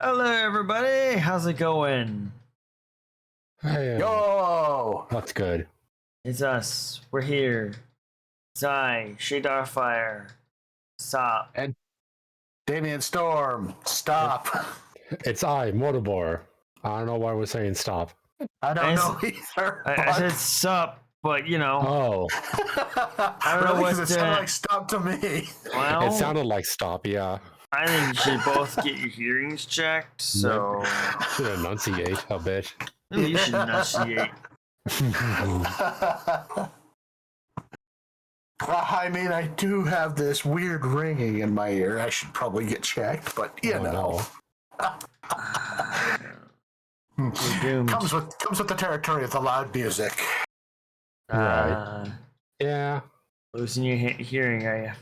Hello, everybody. How's it going? Hey, Yo! what's good? It's us. We're here. Zai, Shade Fire. Stop. And Damian Storm, stop. It's I, Mortibor. I don't know why we're saying stop. I don't know either. I said sup, but you know. Oh, I don't know Really? 'Cause what it sounded like stop to me. Well, it sounded like stop, yeah. I think you should both get your hearings checked. So Should enunciate a bit. maybe you should enunciate. I mean, I do have this weird ringing in my ear. I should probably get checked, but you know. You're doomed. Comes with the territory of the loud music. Right. Yeah. Losing your hearing, are you?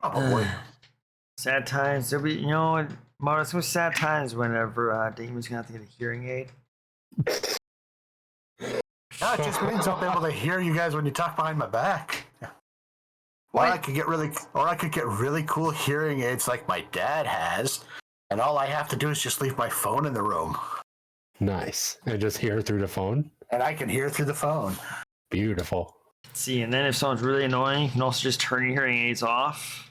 Probably. Sad times. There'll be, you know, Marcus, some sad times whenever Damian's gonna have to get a hearing aid. No, it just means I'll be able to hear you guys when you talk behind my back. Or I could get really cool hearing aids like my dad has, and all I have to do is just leave my phone in the room. Nice. And just hear through the phone? And I can hear through the phone. Beautiful. See, and then if someone's really annoying, you can also just turn your hearing aids off.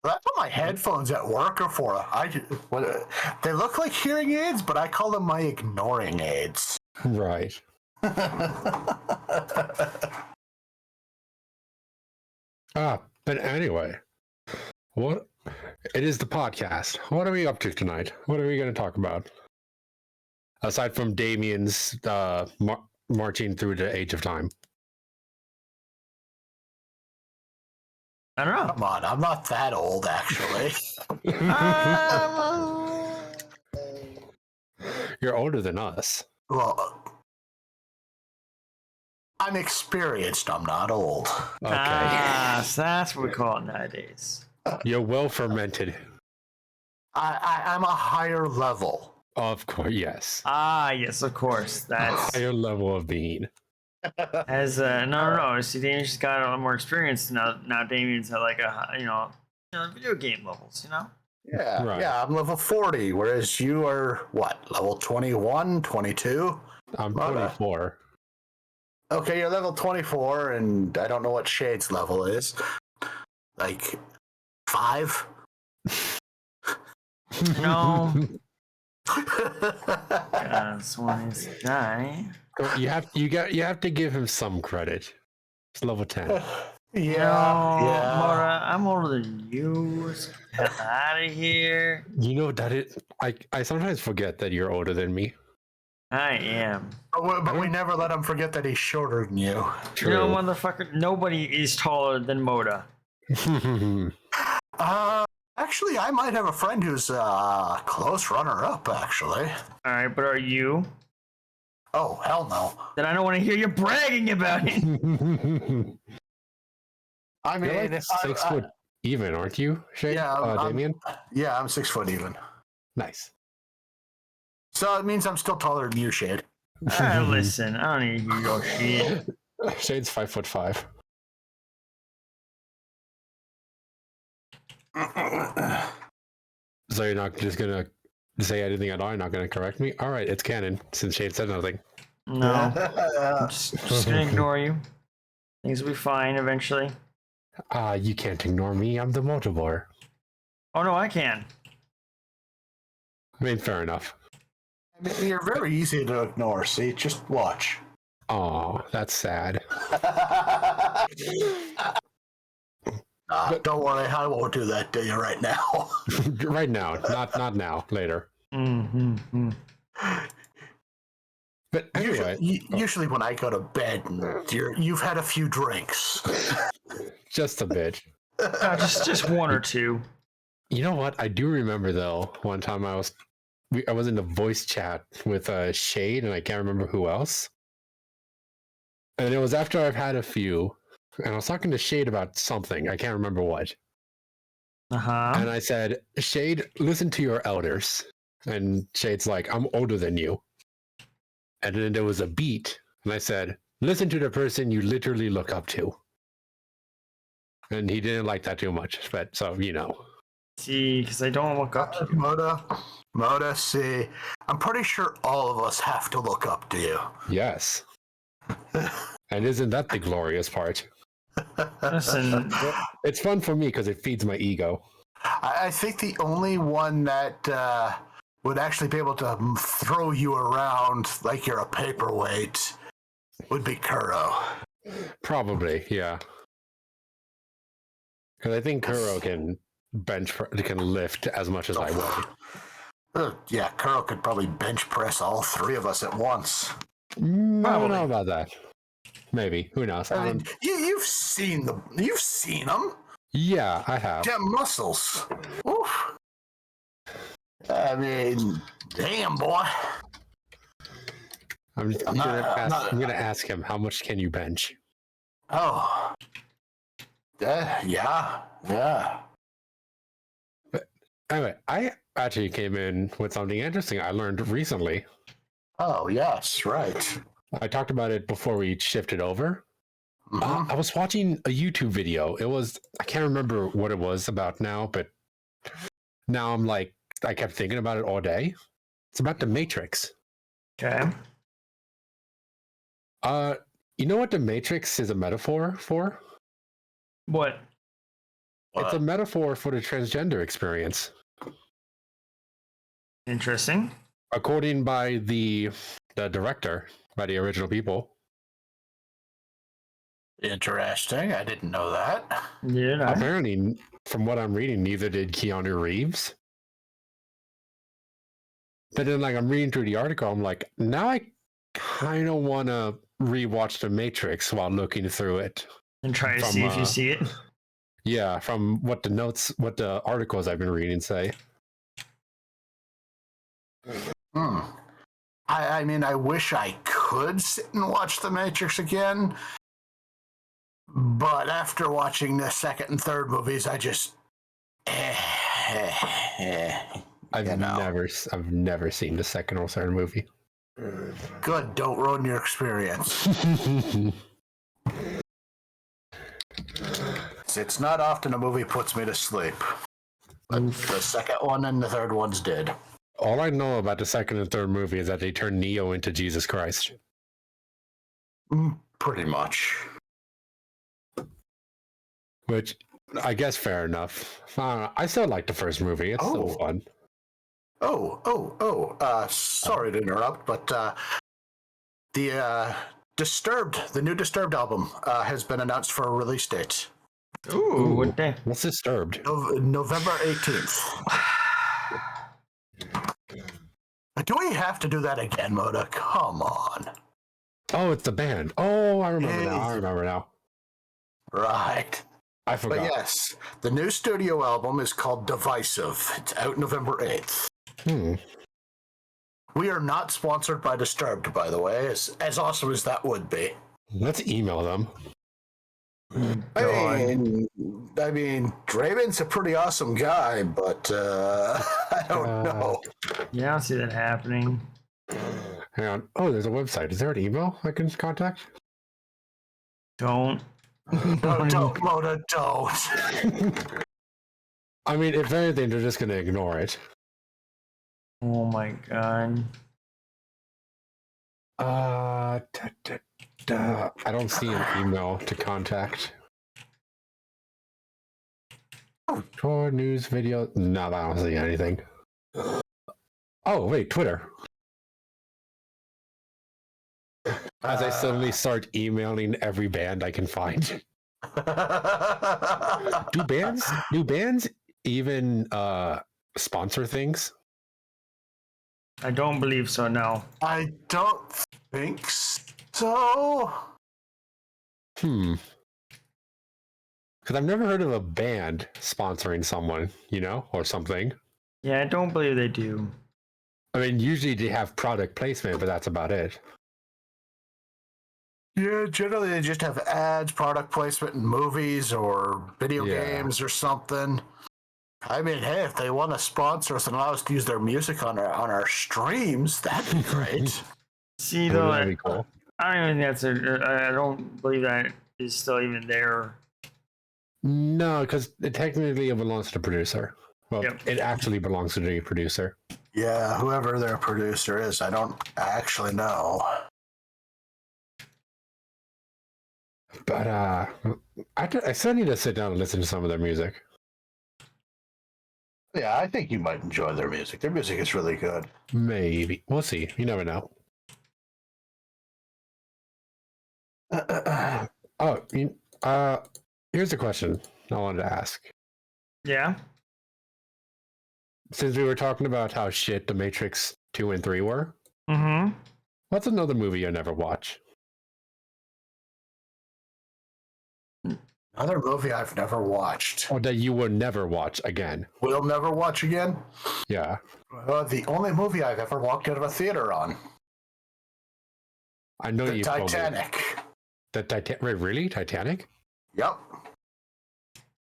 That's what my headphones at work are for. They look like hearing aids, but I call them my ignoring aids. Right. But anyway, what? It is the podcast. What are we up to tonight? What are we going to talk about? Aside from Damian's marching through the age of time. I don't know. Come on, I'm not that old, actually. You're older than us. Well, I'm experienced. I'm not old. Okay. So that's what we call it nowadays. You're well fermented. I'm a higher level. Of course, yes. Yes, of course. That's Higher level of being. as no. See, Damian's just got a lot more experience now. Now Damian's at like video game levels. You know. Yeah, Right. yeah, I'm level 40, whereas you are, what, level 21, 22? I'm 24. Okay, you're level 24, and I don't know what Shade's level is. Like, 5? No. This one is a guy. You have to give him some credit. It's level 10. Yeah. Mora, I'm older than you. So get out of here. You know that I sometimes forget that you're older than me. I am. But we never let him forget that he's shorter than you. True. You know, motherfucker, nobody is taller than Moda. Actually, I might have a friend who's close runner-up, actually. All right, but are you? Oh, hell no. Then I don't want to hear you bragging about it. I mean, You're like 6 foot even, aren't you, Shane? Yeah, Damian? Yeah, I'm 6 foot even. Nice. So it means I'm still taller than you, Shade. Listen, I don't need to hear your shit. Shade's 5'5". So you're not just gonna say anything at all? You're not gonna correct me? All right, it's canon since Shade said nothing. No, I'm just gonna ignore you. Things will be fine eventually. You can't ignore me. I'm the Mortibor. Oh no, I can. I mean, fair enough. I mean, you're very easy to ignore, see? Just watch. Oh, that's sad. Don't worry, I won't do that to you right now. Right now, not now. Later. Mm-hmm. But anyway, usually when I go to bed, you've had a few drinks. just a bit. Just one or two. You know what? I do remember though. One time I was in a voice chat with Shade, and I can't remember who else. And it was after I've had a few, and I was talking to Shade about something. I can't remember what. And I said, Shade, listen to your elders. And Shade's like, I'm older than you. And then there was a beat, and I said, listen to the person you literally look up to. And he didn't like that too much, but so, you know. See, because I don't look up to you. Moda, see, I'm pretty sure all of us have to look up to you. Yes. And isn't that the glorious part? Listen, It's fun for me because it feeds my ego. I think the only one that would actually be able to throw you around like you're a paperweight would be Kuro. Probably, yeah. Because I think Kuro can lift as much as I would. Yeah, Kuro could probably bench press all three of us at once. I don't know about that. Maybe. Who knows? I mean, you've seen them. You've seen them. Yeah, I have. Damn muscles. Oof. I mean, damn boy. I'm gonna ask him, how much can you bench? Oh. Yeah. But anyway, I actually came in with something interesting I learned recently. Oh, yes, right. I talked about it before we shifted over. Mm-hmm. I was watching a YouTube video. I can't remember what it was about now, but now I kept thinking about it all day. It's about the Matrix. okay. You know what the Matrix is a metaphor for? What? It's a metaphor for the transgender experience. Interesting. According by the director, by the original people. Interesting. I didn't know that. Yeah. Apparently, from what I'm reading, neither did Keanu Reeves. But then, I'm reading through the article, I'm like, now I kind of want to rewatch The Matrix while looking through it. And try to see if you see it. Yeah, from what the articles I've been reading say. I mean, I wish I could sit and watch The Matrix again, but after watching the second and third movies, I just I've never seen the second or third movie. Good, don't ruin your experience. It's not often a movie puts me to sleep, but the second one and the third ones did. All I know about the second and third movie is that they turned Neo into Jesus Christ. Pretty much. Which, I guess, fair enough. I still like the first movie. It's still fun. Sorry to interrupt, but the new Disturbed album has been announced for a release date. Ooh, what day? What's Disturbed? November 18th. Do we have to do that again, Moda? Come on. Oh, it's the band. Oh, I remember now. Right. I forgot. But yes, the new studio album is called Divisive. It's out November 8th. We are not sponsored by Disturbed, by the way, as awesome as that would be. Let's email them. I mean, Draven's a pretty awesome guy, but I don't know. Yeah, I don't see that happening. Hang on. Oh, there's a website. Is there an email I can contact? Don't. No, don't, Moda, don't. I mean, if anything, they're just going to ignore it. Oh my god. I don't see an email to contact. Tour, news, video. No, I don't see anything. Oh, wait, Twitter. As I suddenly start emailing every band I can find. Do bands even sponsor things? I don't believe so, no. I don't think so. Because I've never heard of a band sponsoring someone, or something. Yeah, I don't believe they do. I mean, usually they have product placement, but that's about it. Yeah, generally they just have ads, product placement in movies or video games or something. I mean, hey, if they want to sponsor us and allow us to use their music on our streams, that'd be great. See, though, That'd be cool. I don't even think I don't believe that is still even there. No, because it technically belongs to the producer. Well, Yep. it actually belongs to the producer. Yeah, whoever their producer is, I don't actually know. But I still need to sit down and listen to some of their music. Yeah, I think you might enjoy their music. Their music is really good. Maybe. We'll see. You never know. Oh, here's a question I wanted to ask. Yeah. Since we were talking about how shit The Matrix 2 and 3 were, Mm-hmm. what's another movie I never watch? Another movie I've never watched. Or that you will never watch again? Will never watch again? Yeah. The only movie I've ever walked out of a theater on. I know The you told me. Titanic. The Titanic? Wait, really? Titanic? Yep.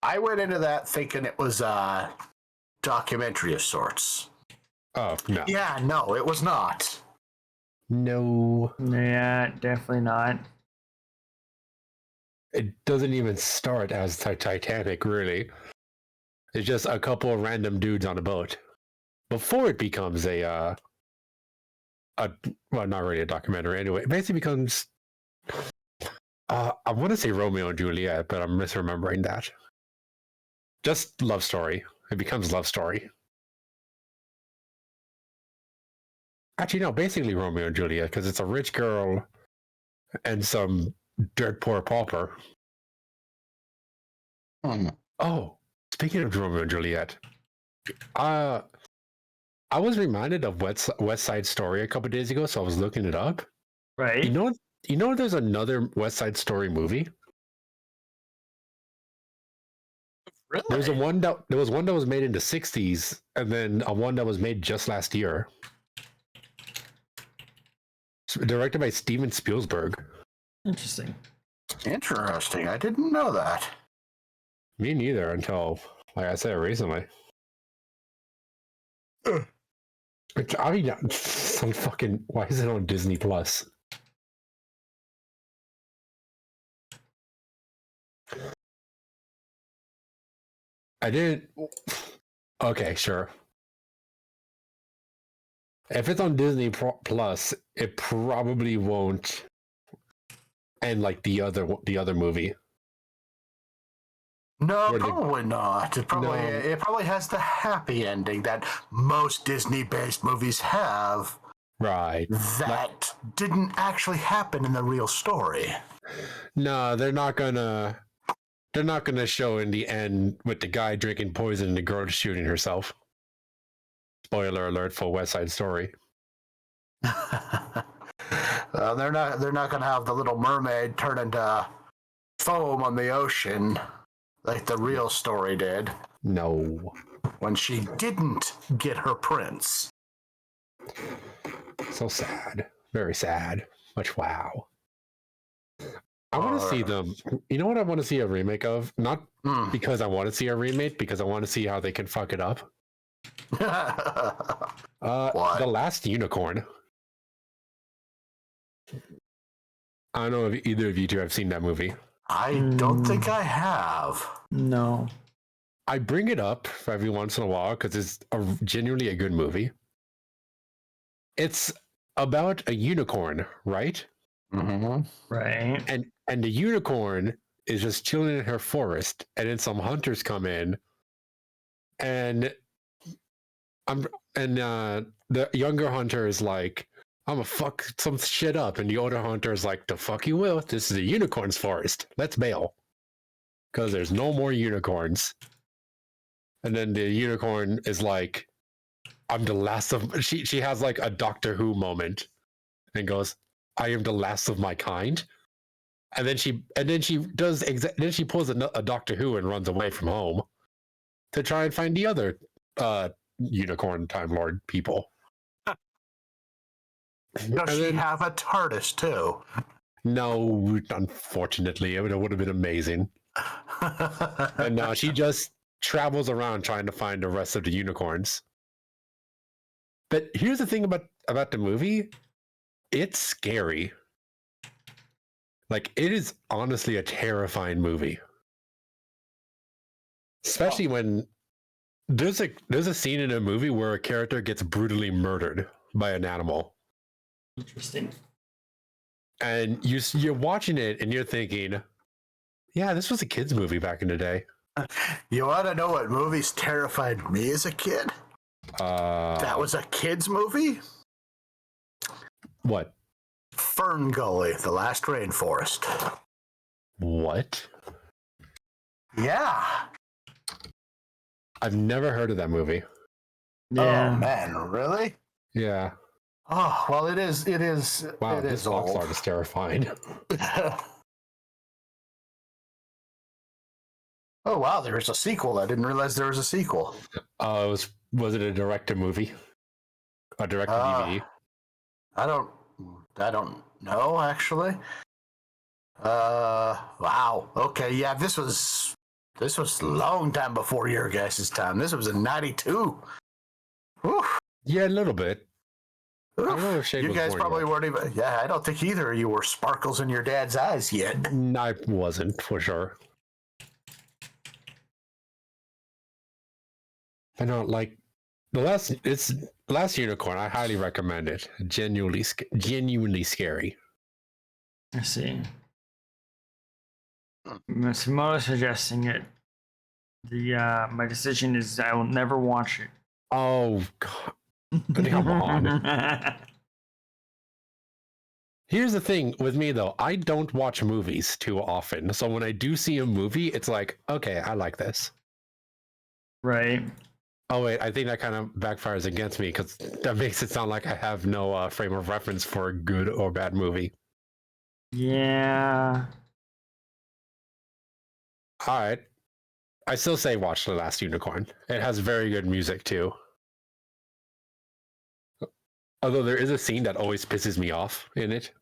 I went into that thinking it was a documentary of sorts. Oh, no. Yeah, no, it was not. No. Yeah, definitely not. It doesn't even start as Titanic, really. It's just a couple of random dudes on a boat. Before it becomes well, not really a documentary anyway. It basically becomes, I want to say Romeo and Juliet, but I'm misremembering that. Just love story. It becomes love story. Actually, no, basically Romeo and Juliet, because it's a rich girl and some dirt poor pauper. Oh, speaking of Romeo and Juliet, I was reminded of West Side Story a couple days ago, so I was looking it up. Right. You know, there's another West Side Story movie. Really? There was one that was made in the '60s, and then one that was made just last year. Directed by Steven Spielberg. Interesting. Interesting. I didn't know that. Me neither until, like I said, recently. I mean, some fucking. Why is it on Disney Plus? I didn't. Okay, sure. If it's on Disney Plus, it probably won't end like the other movie. No, Where they- probably not. It probably has the happy ending that most Disney-based movies have. Right. That didn't actually happen in the real story. No, they're not gonna show in the end with the guy drinking poison and the girl shooting herself. Spoiler alert for West Side Story. They're not gonna have the Little Mermaid turn into foam on the ocean like the real story did No. when she didn't get her prince. So sad. Very sad. Much wow. I want to see them. You know what I want to see a remake of? Not because I want to see a remake, because I want to see how they can fuck it up. What? The Last Unicorn. I don't know if either of you two have seen that movie. I don't think I have. No. I bring it up every once in a while because it's genuinely a good movie. It's about a unicorn, right? Mm-hmm. Right. And the unicorn is just chilling in her forest, and then some hunters come in, and the younger hunter is like, I'm gonna fuck some shit up, and the older hunter is like, the fuck you will. This is a unicorn's forest. Let's bail, because there's no more unicorns. And then the unicorn is like, I'm the last of. She has like a Doctor Who moment, and goes, I am the last of my kind. And then she does then she pulls a Doctor Who and runs away from home to try and find the other unicorn Time Lord people. Does she have a TARDIS too? No, unfortunately, it would have been amazing. And now she just travels around trying to find the rest of the unicorns. But here's the thing about the movie. It's scary. Like, it is honestly a terrifying movie. Especially when There's a scene in a movie where a character gets brutally murdered by an animal, Interesting. and you're watching it and you're thinking, yeah, this was a kids movie back in the day. You want to know what movies terrified me as a kid? That was a kids movie? What? Fern Gully, The Last Rainforest. What? Yeah. I've never heard of that movie. Yeah. Oh man, really? Yeah. Oh well, it is. It is. Wow, it this is box old. art is terrifying. Oh wow, there's a sequel. I didn't realize there was a sequel. Was it a director movie? A director DVD? I don't know actually. Wow. Okay, yeah, this was a long time before your guys' time. This was in '92. Yeah, a little bit. I don't know if Shane You was guys born probably yet. weren't even. Yeah, I don't think either of you were sparkles in your dad's eyes yet. I wasn't, for sure. I don't like it's Last Unicorn. I highly recommend it. Genuinely scary. I see. Simola suggesting it. My decision is I will never watch it. Oh, God. Come on. Here's the thing with me, though. I don't watch movies too often. So when I do see a movie, it's like, okay, I like this. Right. Oh, wait, I think that kind of backfires against me because that makes it sound like I have no frame of reference for a good or bad movie. Yeah. All right. I still say watch The Last Unicorn. It has very good music, too. Although there is a scene that always pisses me off in it.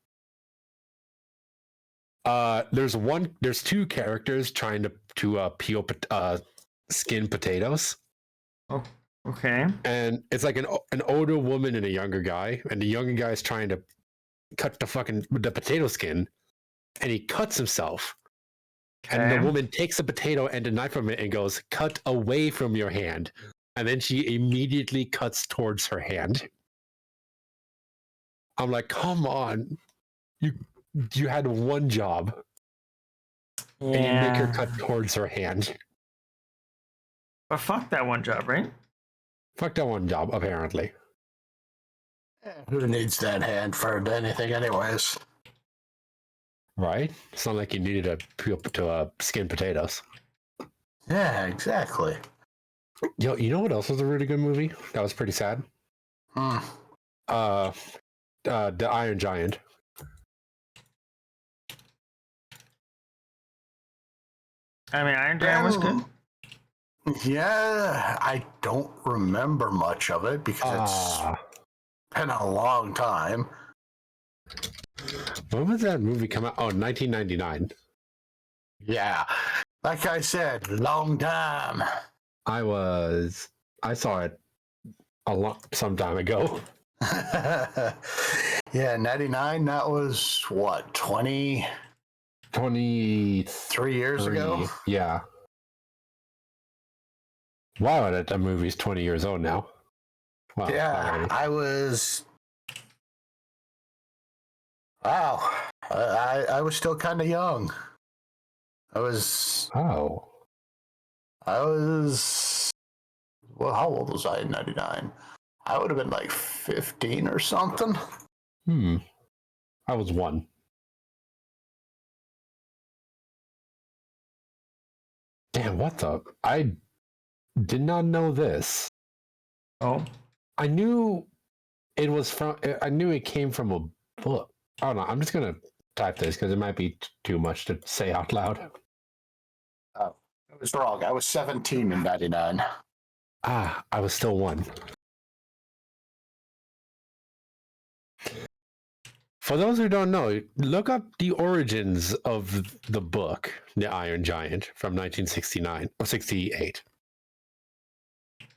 There's two characters trying to peel skin potatoes. Oh, okay. And it's like an older woman and a younger guy, and the younger guy is trying to cut the potato skin, and he cuts himself. Okay. And the woman takes the potato and a knife from it and goes, "Cut away from your hand." And then she immediately cuts towards her hand. I'm like, come on. You had one job. Yeah. And you make her cut towards her hand. But fuck that one job, right? Fuck that one job, apparently. Who needs that hand for anything, anyways? Right? It's not like you needed to skin potatoes. Yeah, exactly. Yo, you know what else was a really good movie? That was pretty sad. The Iron Giant. I mean, Iron Giant was good. Yeah, I don't remember much of it because it's been a long time. When was that movie come out? Oh, 1999. Yeah, like I said, long time. I saw it some time ago. Yeah, 99, that was what, 23 years ago? Yeah. Wow, that movie's 20 years old now. Wow. Yeah, I was. Wow, I was still kind of young. I was. Oh. Well, how old was I in '99? I would have been like 15 or something. I was 1. Damn, what the? I did not know this. Oh. I knew it came from a book. Oh no, I'm just gonna type this because it might be too much to say out loud. Oh, I was wrong. I was 17 in '99. I was still 1. For those who don't know, look up the origins of the book, The Iron Giant, from 1969 or 68.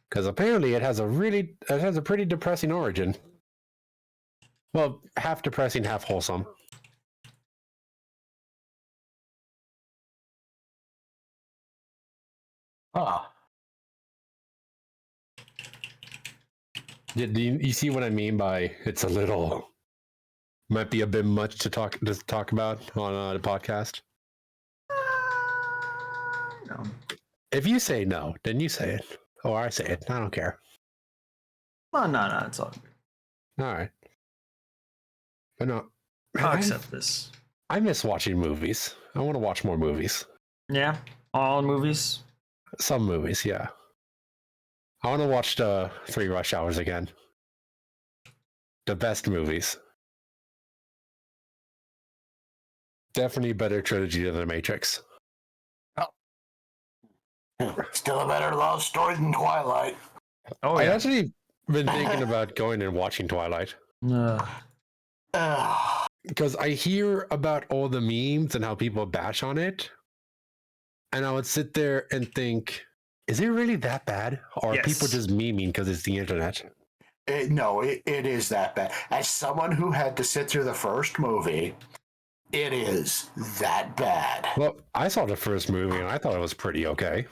Because apparently it has a pretty depressing origin. Well, half depressing, half wholesome. Huh. Do you see what I mean by it's a little might be a bit much to talk about on the podcast? No. If you say no, then you say it, or I say it. I don't care. Well, no, it's all good. All right, but no, I'll accept this. I miss watching movies. I want to watch more movies. Yeah, all movies. Some movies, yeah. I want to watch the 3 Rush Hours again. The best movies. Definitely better trilogy than The Matrix. Still a better love story than Twilight. Oh, I yeah. actually been thinking about going and watching Twilight. Because I hear about all the memes and how people bash on it. And I would sit there and think, is it really that bad? Or are people just memeing because it's the internet? No, it is that bad. As someone who had to sit through the first movie, it is that bad. Well, I saw the first movie and I thought it was pretty okay.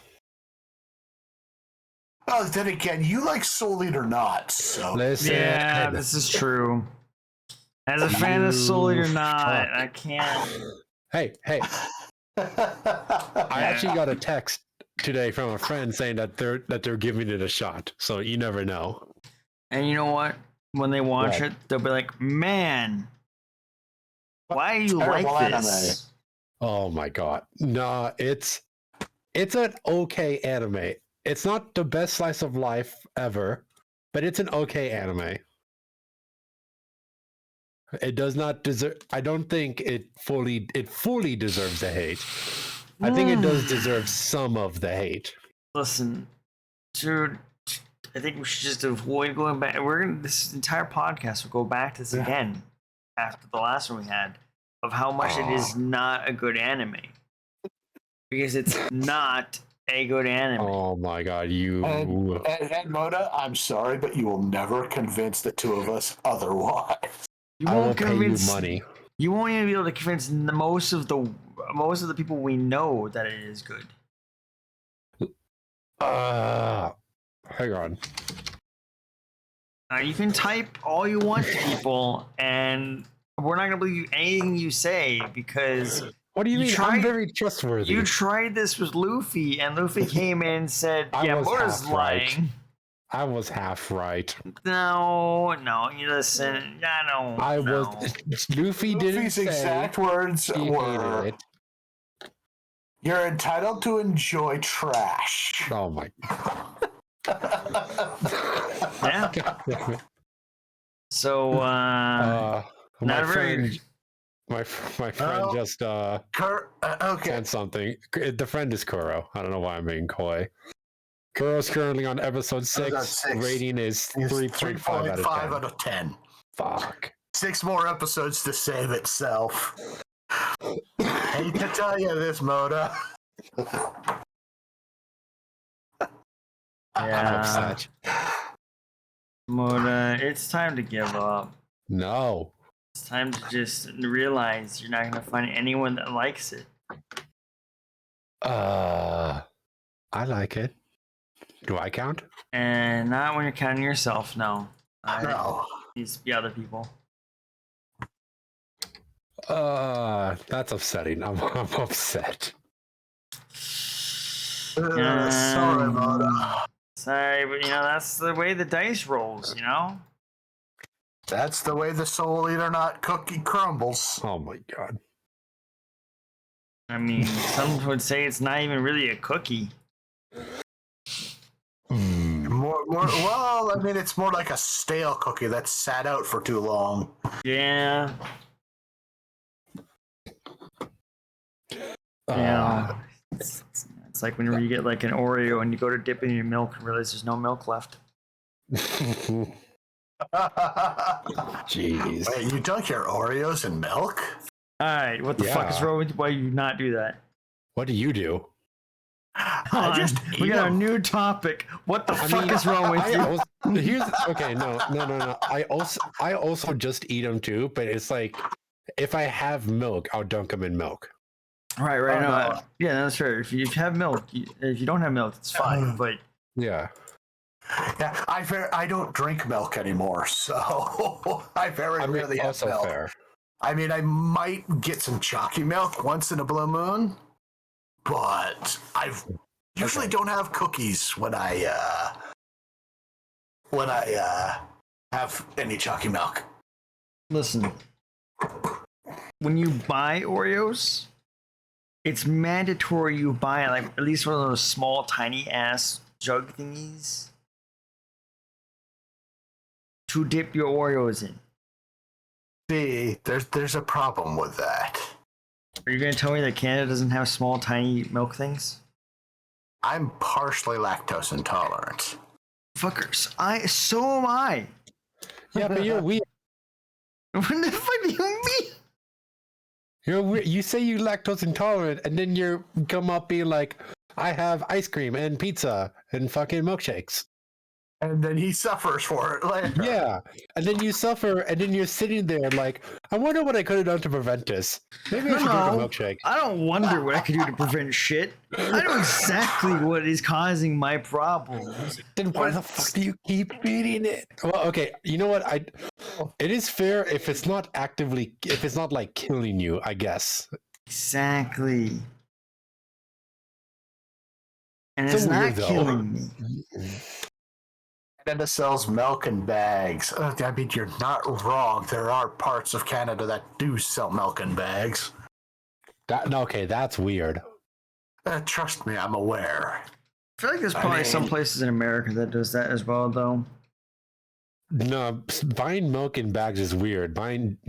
Oh, then again, you like Soul Eater not, so... Listen, Yeah, this is true. As a fan of Soul Eater not, I can't. Hey. I actually got a text today from a friend saying that they're giving it a shot. So you never know. And you know what? When they watch it, they'll be like, "Man, why do you like this?" Oh my god. No, it's an okay anime. It's not the best slice of life ever, but it's an okay anime. It does not deserve. I don't think it fully deserves the hate. I think it does deserve some of the hate. Listen, dude, I think we should just avoid going back. This entire podcast will go back to this again after the last one we had of how much it is not a good anime, because it's not a good anime. Oh my god, you and Moda, I'm sorry, but you will never convince the two of us otherwise. You I will won't convince, pay you money. You won't even be able to convince most of the people we know that it is good. Hang on. You can type all you want to people, and we're not gonna believe anything you say because. What do you mean? I'm very trustworthy. You tried this with Luffy, and Luffy came in and said, "Yeah, Moda's lying." Right. I was half right. No, you listen. Luffy didn't Luffy's say exact words were, "You're entitled to enjoy trash." Oh my. Yeah. So, my friend just said something. The friend is Kuro. I don't know why I'm being coy. Kuro's currently on episode 6. Rating is 3.5 out of 10. Fuck. 6 more episodes to save itself. Hate to tell you this, Moda. Yeah. Moda, it's time to give up. No. It's time to just realize you're not going to find anyone that likes it. I like it. Do I count? And not when you're counting yourself, no. No. Needs to be other people. That's upsetting. I'm upset. Sorry, Moda. Sorry, but that's the way the dice rolls, That's the way the Soul Eater not cookie crumbles. Oh my god. I mean, some would say it's not even really a cookie. Well, I mean, it's more like a stale cookie that's sat out for too long. Yeah. It's like whenever you get like an Oreo and you go to dip in your milk and realize there's no milk left. Jeez. Wait, you dunk your Oreos in milk? Alright, what the fuck is wrong with you? Why you not do that? What do you do? We got a new topic. What the fuck is wrong with you? No. I also just eat them too, but it's like if I have milk, I'll dunk them in milk. Right. No. Yeah, that's fair. If you have milk, if you don't have milk, it's fine. But yeah, Yeah, I don't drink milk anymore, so I very rarely have milk. Fair. I mean, I might get some chalky milk once in a blue moon, but I usually don't have cookies when I have any chalky milk. Listen, when you buy Oreos, it's mandatory you buy like at least one of those small, tiny ass jug thingies to dip your Oreos in. See, there's a problem with that. Are you gonna tell me that Canada doesn't have small, tiny milk things? I'm partially lactose intolerant. Fuckers, so am I. Yeah, but you're weird. What the fuck do you mean? You're weird. You say you lactose intolerant, and then you come up being like, I have ice cream and pizza and fucking milkshakes. And then he suffers for it later. Yeah, and then you suffer, and then you're sitting there like, I wonder what I could have done to prevent this. Maybe I should drink a milkshake. I don't wonder what I could do to prevent shit. I know exactly what is causing my problems. Then why the fuck do you keep feeding it? Well, okay, you know what? It is fair if it's not like killing you, I guess. Exactly. And So it's not weird, though. killing me. Canada sells milk in bags. I mean, you're not wrong. There are parts of Canada that do sell milk in bags. Okay, that's weird. Trust me, I'm aware. I feel like there's probably some places in America that does that as well, though. No, buying milk in bags is weird.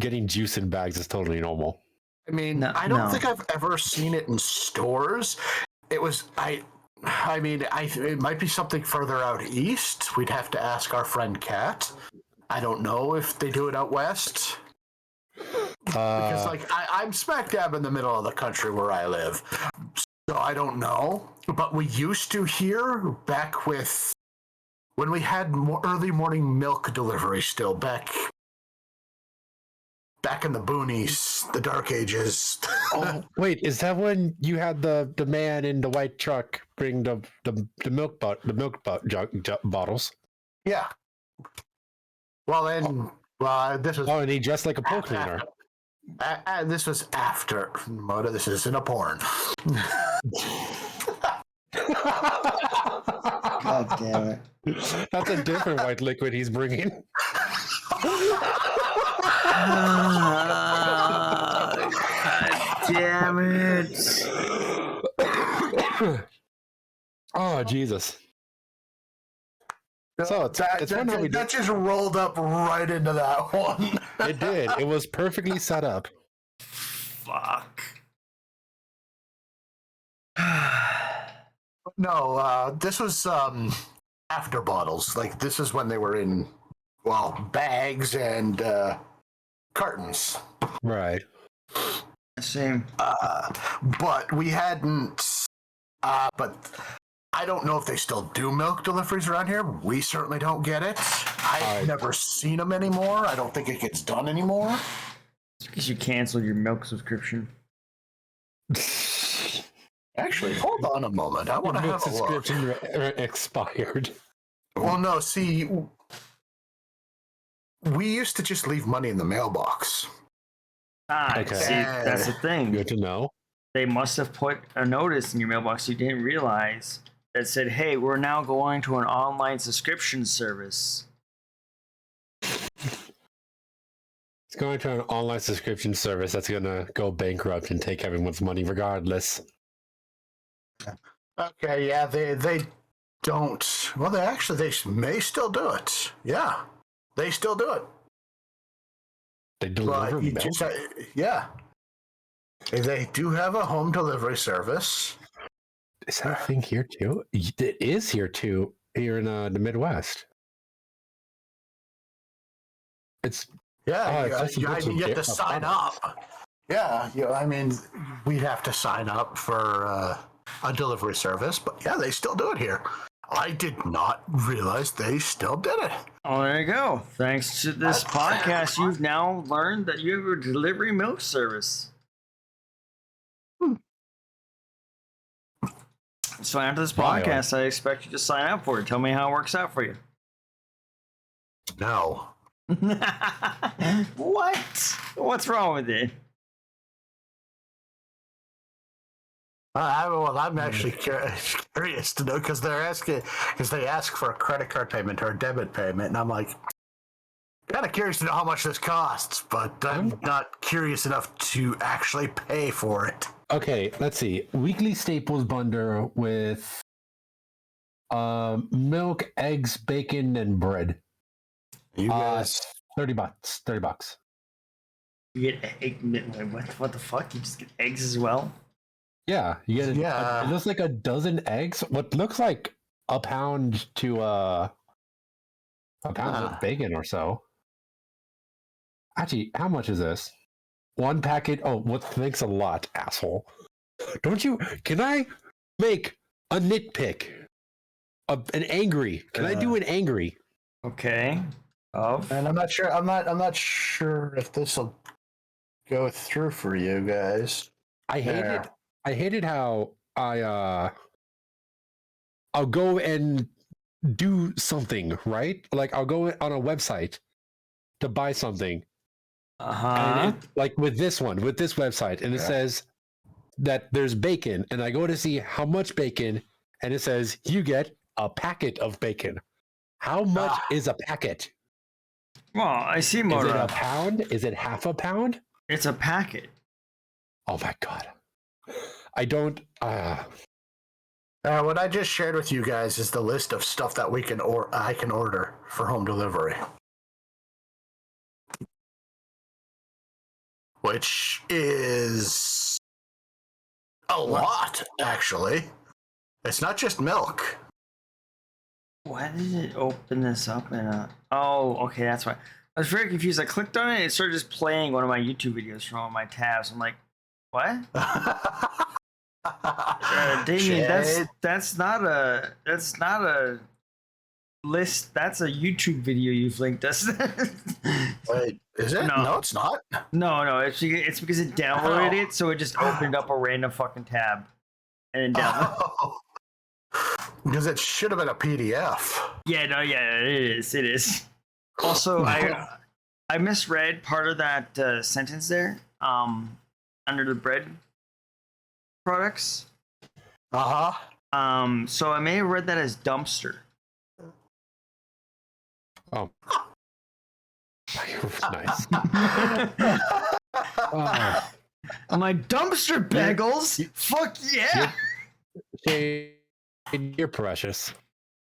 Getting juice in bags is totally normal. I mean, I don't think I've ever seen it in stores. It might be something further out east. We'd have to ask our friend Kat. I don't know if they do it out west. Because, I'm smack dab in the middle of the country where I live. So I don't know. But we used to here back when we had early morning milk delivery still, back in the boonies, the dark ages. Oh, wait, is that when you had the man in the white truck bring the milk bottles? Yeah. Well, then, this was. Oh, and he dressed like a pool cleaner. This was after. Moda, this isn't a porn. God damn it. That's a different white liquid he's bringing. God damn it. Oh, Jesus. So it's fun how that just rolled up right into that one. It did. It was perfectly set up. Fuck. No, this was after bottles. Like, this is when they were in, bags and cartons. Right. Same. But we hadn't. But I don't know if they still do milk deliveries around here. We certainly don't get it. I've never seen them anymore. I don't think it gets done anymore. It's because you canceled your milk subscription. Actually, hold on a moment. I want to have a look. Subscription expired. Well, no, see, we used to just leave money in the mailbox. Okay. See, that's the thing. Good to know. They must have put a notice in your mailbox you didn't realize that said, hey, we're now going to an online subscription service. It's going to an online subscription service that's going to go bankrupt and take everyone's money regardless. Okay, yeah, they don't. Well, they may still do it. Yeah, they still do it. They deliver milk? Yeah. They do have a home delivery service. Is that a thing here too? It is here too, here in the Midwest. It's you have to sign up. Yeah, I mean, we'd have to sign up for a delivery service, but yeah, they still do it here. I did not realize they still did it. Oh, there you go. Thanks to this podcast, you've now learned that you have a delivery milk service. So after this Why? podcast, I expect you to sign up for it. Tell me how it works out for you. No. What? What's wrong with it? I'm actually curious to know because they ask for a credit card payment or a debit payment, and I'm like, kind of curious to know how much this costs, but I'm not curious enough to actually pay for it. Okay, let's see. Weekly staples bundle with milk, eggs, bacon, and bread. You guys, $30. $30. You get egg. What the fuck? You just get eggs as well? Yeah, you get Yeah. it looks like a dozen eggs. What looks like a pound to a pound of bacon or so. Actually, how much is this? One packet. Oh, what? Thanks a lot, asshole. Don't you? Can I make a nitpick? An angry? Can I do an angry? Okay. Of. and I'm not sure. I'm not sure if this will go through for you guys. I hated how I'll go and do something, right? Like I'll go on a website to buy something. And like with this website, and it says that there's bacon, and I go to see how much bacon, and it says you get a packet of bacon. How much is a packet? Well, I see Is more. it a pound? Is it half a pound? It's a packet. Oh my god. I don't What I just shared with you guys is the list of stuff that I can order for home delivery, which is a lot, actually. It's not just milk. Why did it open this up in a... Oh, okay, that's why. I was very confused. I clicked on it, it started just playing one of my YouTube videos from all my tabs. I'm like, what? Damian, that's not a list. That's a YouTube video you've linked us. Wait, is it? No, it's not. No, it's because it downloaded it, so it just opened up a random fucking tab and then downloaded. Because it should have been a PDF. Yeah, it is. Also, I misread part of that sentence there. Under the bread products. So I may have read that as dumpster. Oh. Nice. I'm like, dumpster bagels? Fuck yeah! You're precious.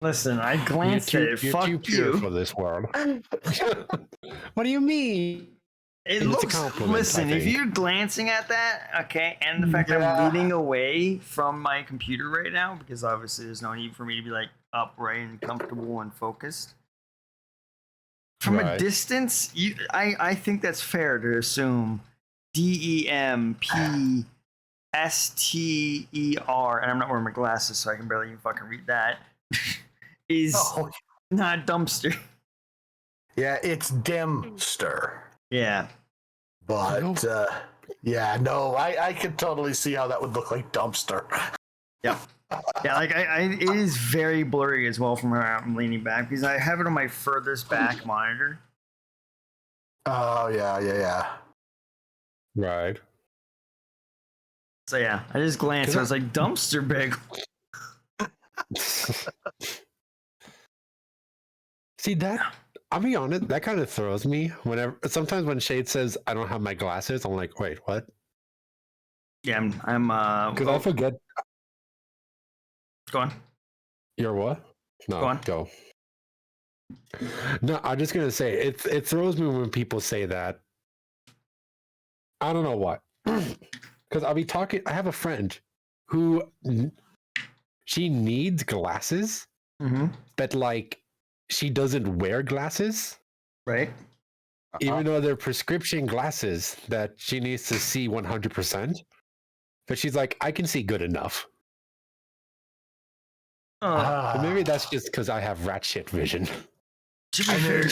Listen, I glanced at it. Fuck too pure you. for this world. What do you mean? It looks. Listen, if you're glancing at that, okay, and the fact that I'm leaning away from my computer right now, because obviously there's no need for me to be like upright and comfortable and focused. From a distance, I think that's fair to assume DEMPSTER, and I'm not wearing my glasses, so I can barely even fucking read that. Is not dumpster. Yeah, it's Demster. Yeah. But, I could totally see how that would look like dumpster. Yeah. Yeah, like it is very blurry as well from where I'm leaning back because I have it on my furthest back monitor. Oh, yeah. Right. So yeah, I just glanced. I was like, dumpster bagel. See that? I'll be honest, that kind of throws me sometimes when Shade says I don't have my glasses, I'm like, wait, what? Yeah, I'm because I forget. Go on. You're what? No, go on. Go. No, I'm just gonna say it throws me when people say that. I don't know what. Because I'll be talking. I have a friend who she needs glasses, but like she doesn't wear glasses, right? Even though they're prescription glasses that she needs to see 100%. But she's like, I can see good enough. Maybe that's just because I have rat shit vision. To be fair,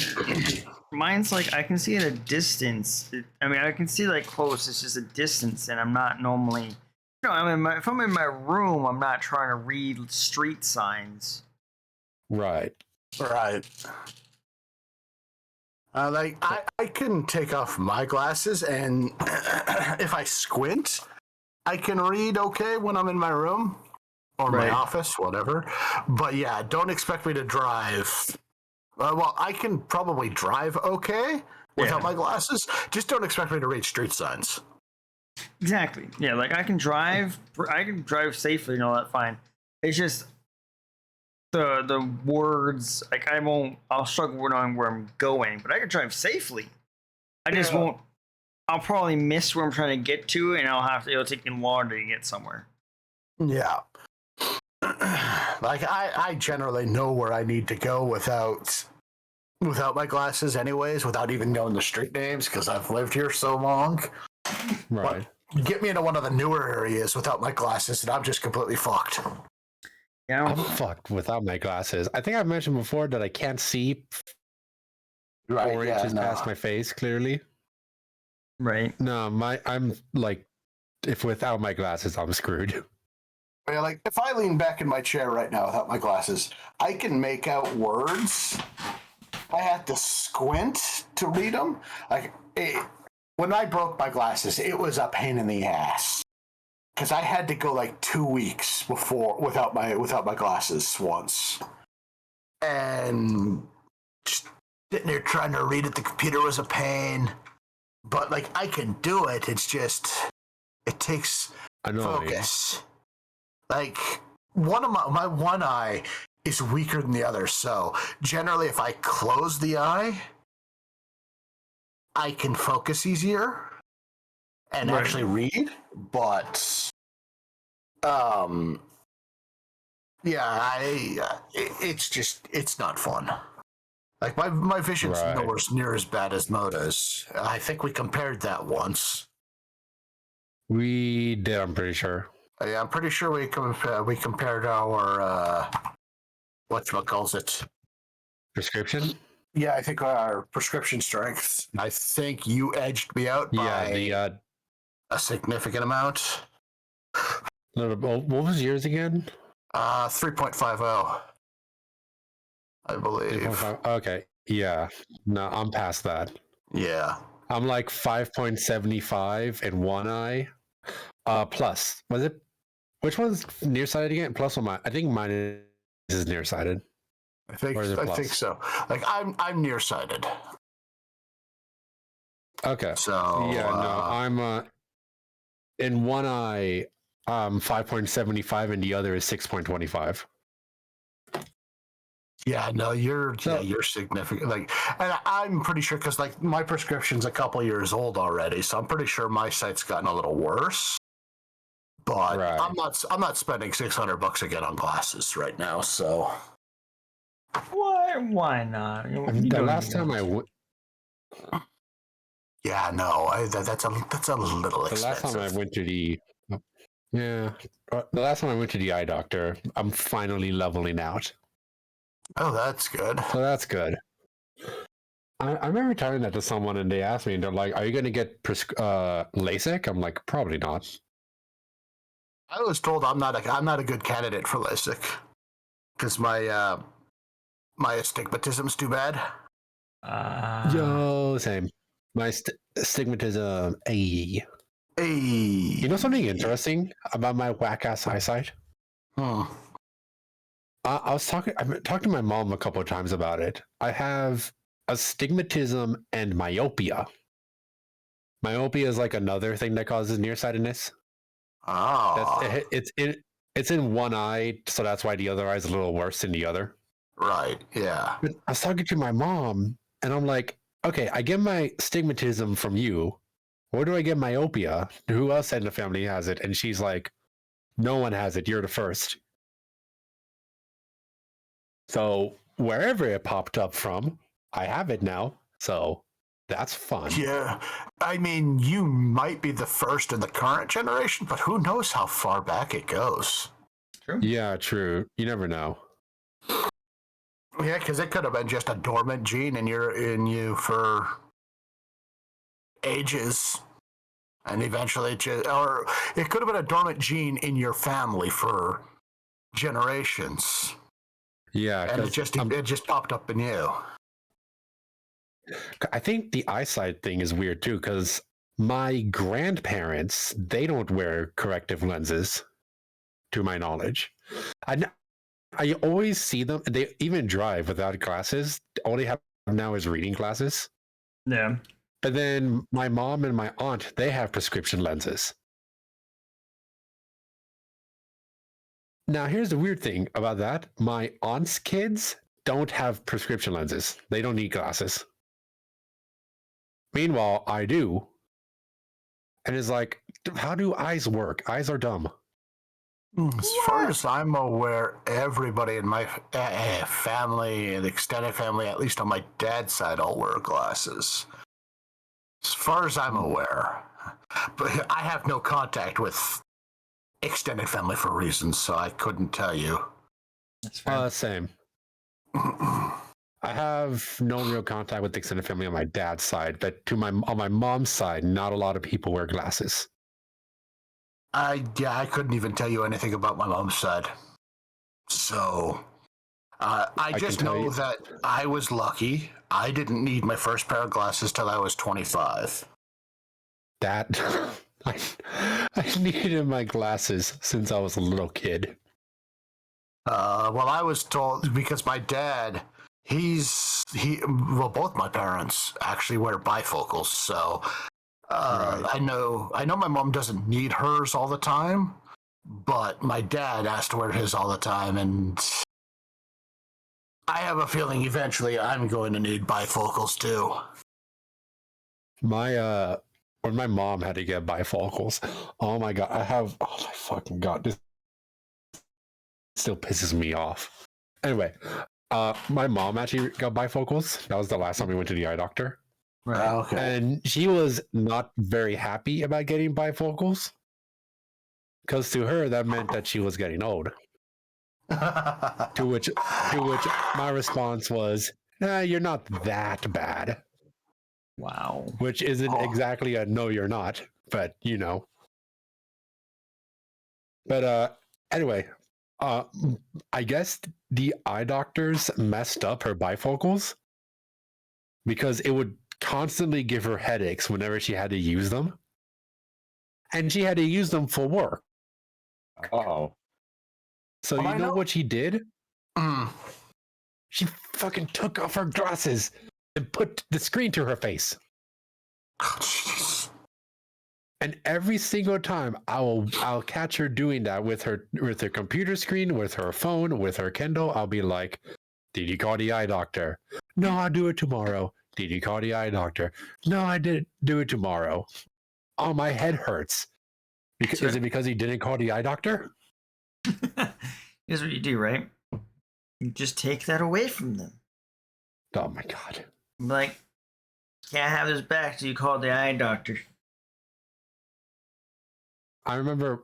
mine's like I can see at a distance. I mean, I can see like close. It's just a distance, and I'm not normally No, if I'm in my room, I'm not trying to read street signs. Right. Right. I can take off my glasses, and if I squint, I can read okay when I'm in my room or my Right. office, whatever. But yeah, don't expect me to drive. Well, I can probably drive okay without my glasses. Just don't expect me to read street signs. Exactly. Yeah, like I can drive safely and all that fine. It's just the words, like I'll struggle with knowing where I'm going, but I can drive safely. I just won't. I'll probably miss where I'm trying to get to, and it'll take me longer to get somewhere. Yeah. Like I generally know where I need to go without my glasses anyways, without even knowing the street names, because I've lived here so long. Right. But get me into one of the newer areas without my glasses, and I'm just completely fucked. Yeah, I'm fucked without my glasses. I think I've mentioned before that I can't see 4 inches past my face clearly. right. No, I'm like, if without my glasses, I'm screwed. Yeah, like if I lean back in my chair right now without my glasses, I can make out words. I have to squint to read them. When I broke my glasses, it was a pain in the ass because I had to go like 2 weeks without my glasses once, and just sitting there trying to read at the computer was a pain. But like I can do it. It's just it takes focus. Like one of my one eye is weaker than the other, so generally if I close the eye, I can focus easier and actually read. But it's not fun. Like my vision's nowhere near as bad as Moda's. I think we compared that once. We did, I'm pretty sure. Yeah, I'm pretty sure we compared our whatchamacallit Prescription? Yeah, I think our prescription strength. I think you edged me out by a significant amount. What was yours again? 3.50. I believe. 3.5. Okay. Yeah. No, I'm past that. Yeah. I'm like 5.75 in one eye. Plus. Was it? Which one's nearsighted again? Plus or minus? I think mine is nearsighted. I think so. Like I'm nearsighted. Okay. So yeah, no, I'm in one eye 5.75 and the other is 6.25. Yeah, no, you're significant. Like, and I'm pretty sure because like my prescription's a couple years old already, so I'm pretty sure my sight's gotten a little worse. But I'm not spending $600 again on glasses right now. So why not? The last time I went. Yeah, no, that's a little expensive. The last time I went to the last time I went to the eye doctor, I'm finally leveling out. Oh, that's good. So that's good. I remember telling that to someone, and they asked me, and they're like, "Are you going to get LASIK?" I'm like, "Probably not." I was told I'm not a good candidate for LASIK because my astigmatism's too bad. Yo, same. My astigmatism. Hey. You know something interesting about my whack ass eyesight? I talked to my mom a couple of times about it. I have astigmatism and myopia. Myopia is like another thing that causes nearsightedness. Oh. It's in one eye, so that's why the other eye is a little worse than the other. Right, yeah. But I was talking to my mom, and I'm like, okay, I get my astigmatism from you. Where do I get myopia? Who else in the family has it? And she's like, no one has it. You're the first. So wherever it popped up from, I have it now. So that's fun. Yeah. I mean, you might be the first in the current generation, but who knows how far back it goes. True. Yeah, true. You never know. Yeah, because it could have been just a dormant gene in you for ages. And eventually, or it could have been a dormant gene in your family for generations. Yeah, and it just popped up in you. I think the eyesight thing is weird too, because my grandparents, they don't wear corrective lenses, to my knowledge. I always see them. They even drive without glasses. All they have now is reading glasses. Yeah. But then my mom and my aunt, they have prescription lenses. Now, here's the weird thing about that. My aunt's kids don't have prescription lenses. They don't need glasses. Meanwhile, I do. And it's like, how do eyes work? Eyes are dumb. As far as I'm aware, everybody in my family, the extended family, at least on my dad's side, all wear glasses. As far as I'm aware. But I have no contact with extended family for reasons, so I couldn't tell you. That's fair. Same. I have no real contact with the extended family on my dad's side, but on my mom's side, not a lot of people wear glasses. I couldn't even tell you anything about my mom's side. So I just know that I was lucky. I didn't need my first pair of glasses till I was 25. That I needed my glasses since I was a little kid. Well, I was told because my dad, both my parents actually wear bifocals, so right. I know my mom doesn't need hers all the time, but my dad has to wear his all the time, and I have a feeling eventually I'm going to need bifocals too. When my mom had to get bifocals, oh my god, oh my fucking god, this still pisses me off. Anyway, my mom actually got bifocals. That was the last time we went to the eye doctor. Right. Okay. And she was not very happy about getting bifocals, because to her that meant that she was getting old. to which my response was, "Nah, you're not that bad." Wow. Which isn't exactly a no, you're not, but you know. But anyway, I guess the eye doctors messed up her bifocals because it would constantly give her headaches whenever she had to use them. And she had to use them for work. Oh. So well, you know what she did? Mm. She fucking took off her glasses and put the screen to her face. Oh, jeez. And every single time I'll catch her doing that with her computer screen, with her phone, with her Kindle. I'll be like, "Did you call the eye doctor?" "No, I'll do it tomorrow." "Did you call the eye doctor?" "No, I didn't do it tomorrow." Oh, my head hurts. Is it because he didn't call the eye doctor? Here's what you do, right? You just take that away from them. Oh my god. Like, can't have this back till you call the eye doctor. I remember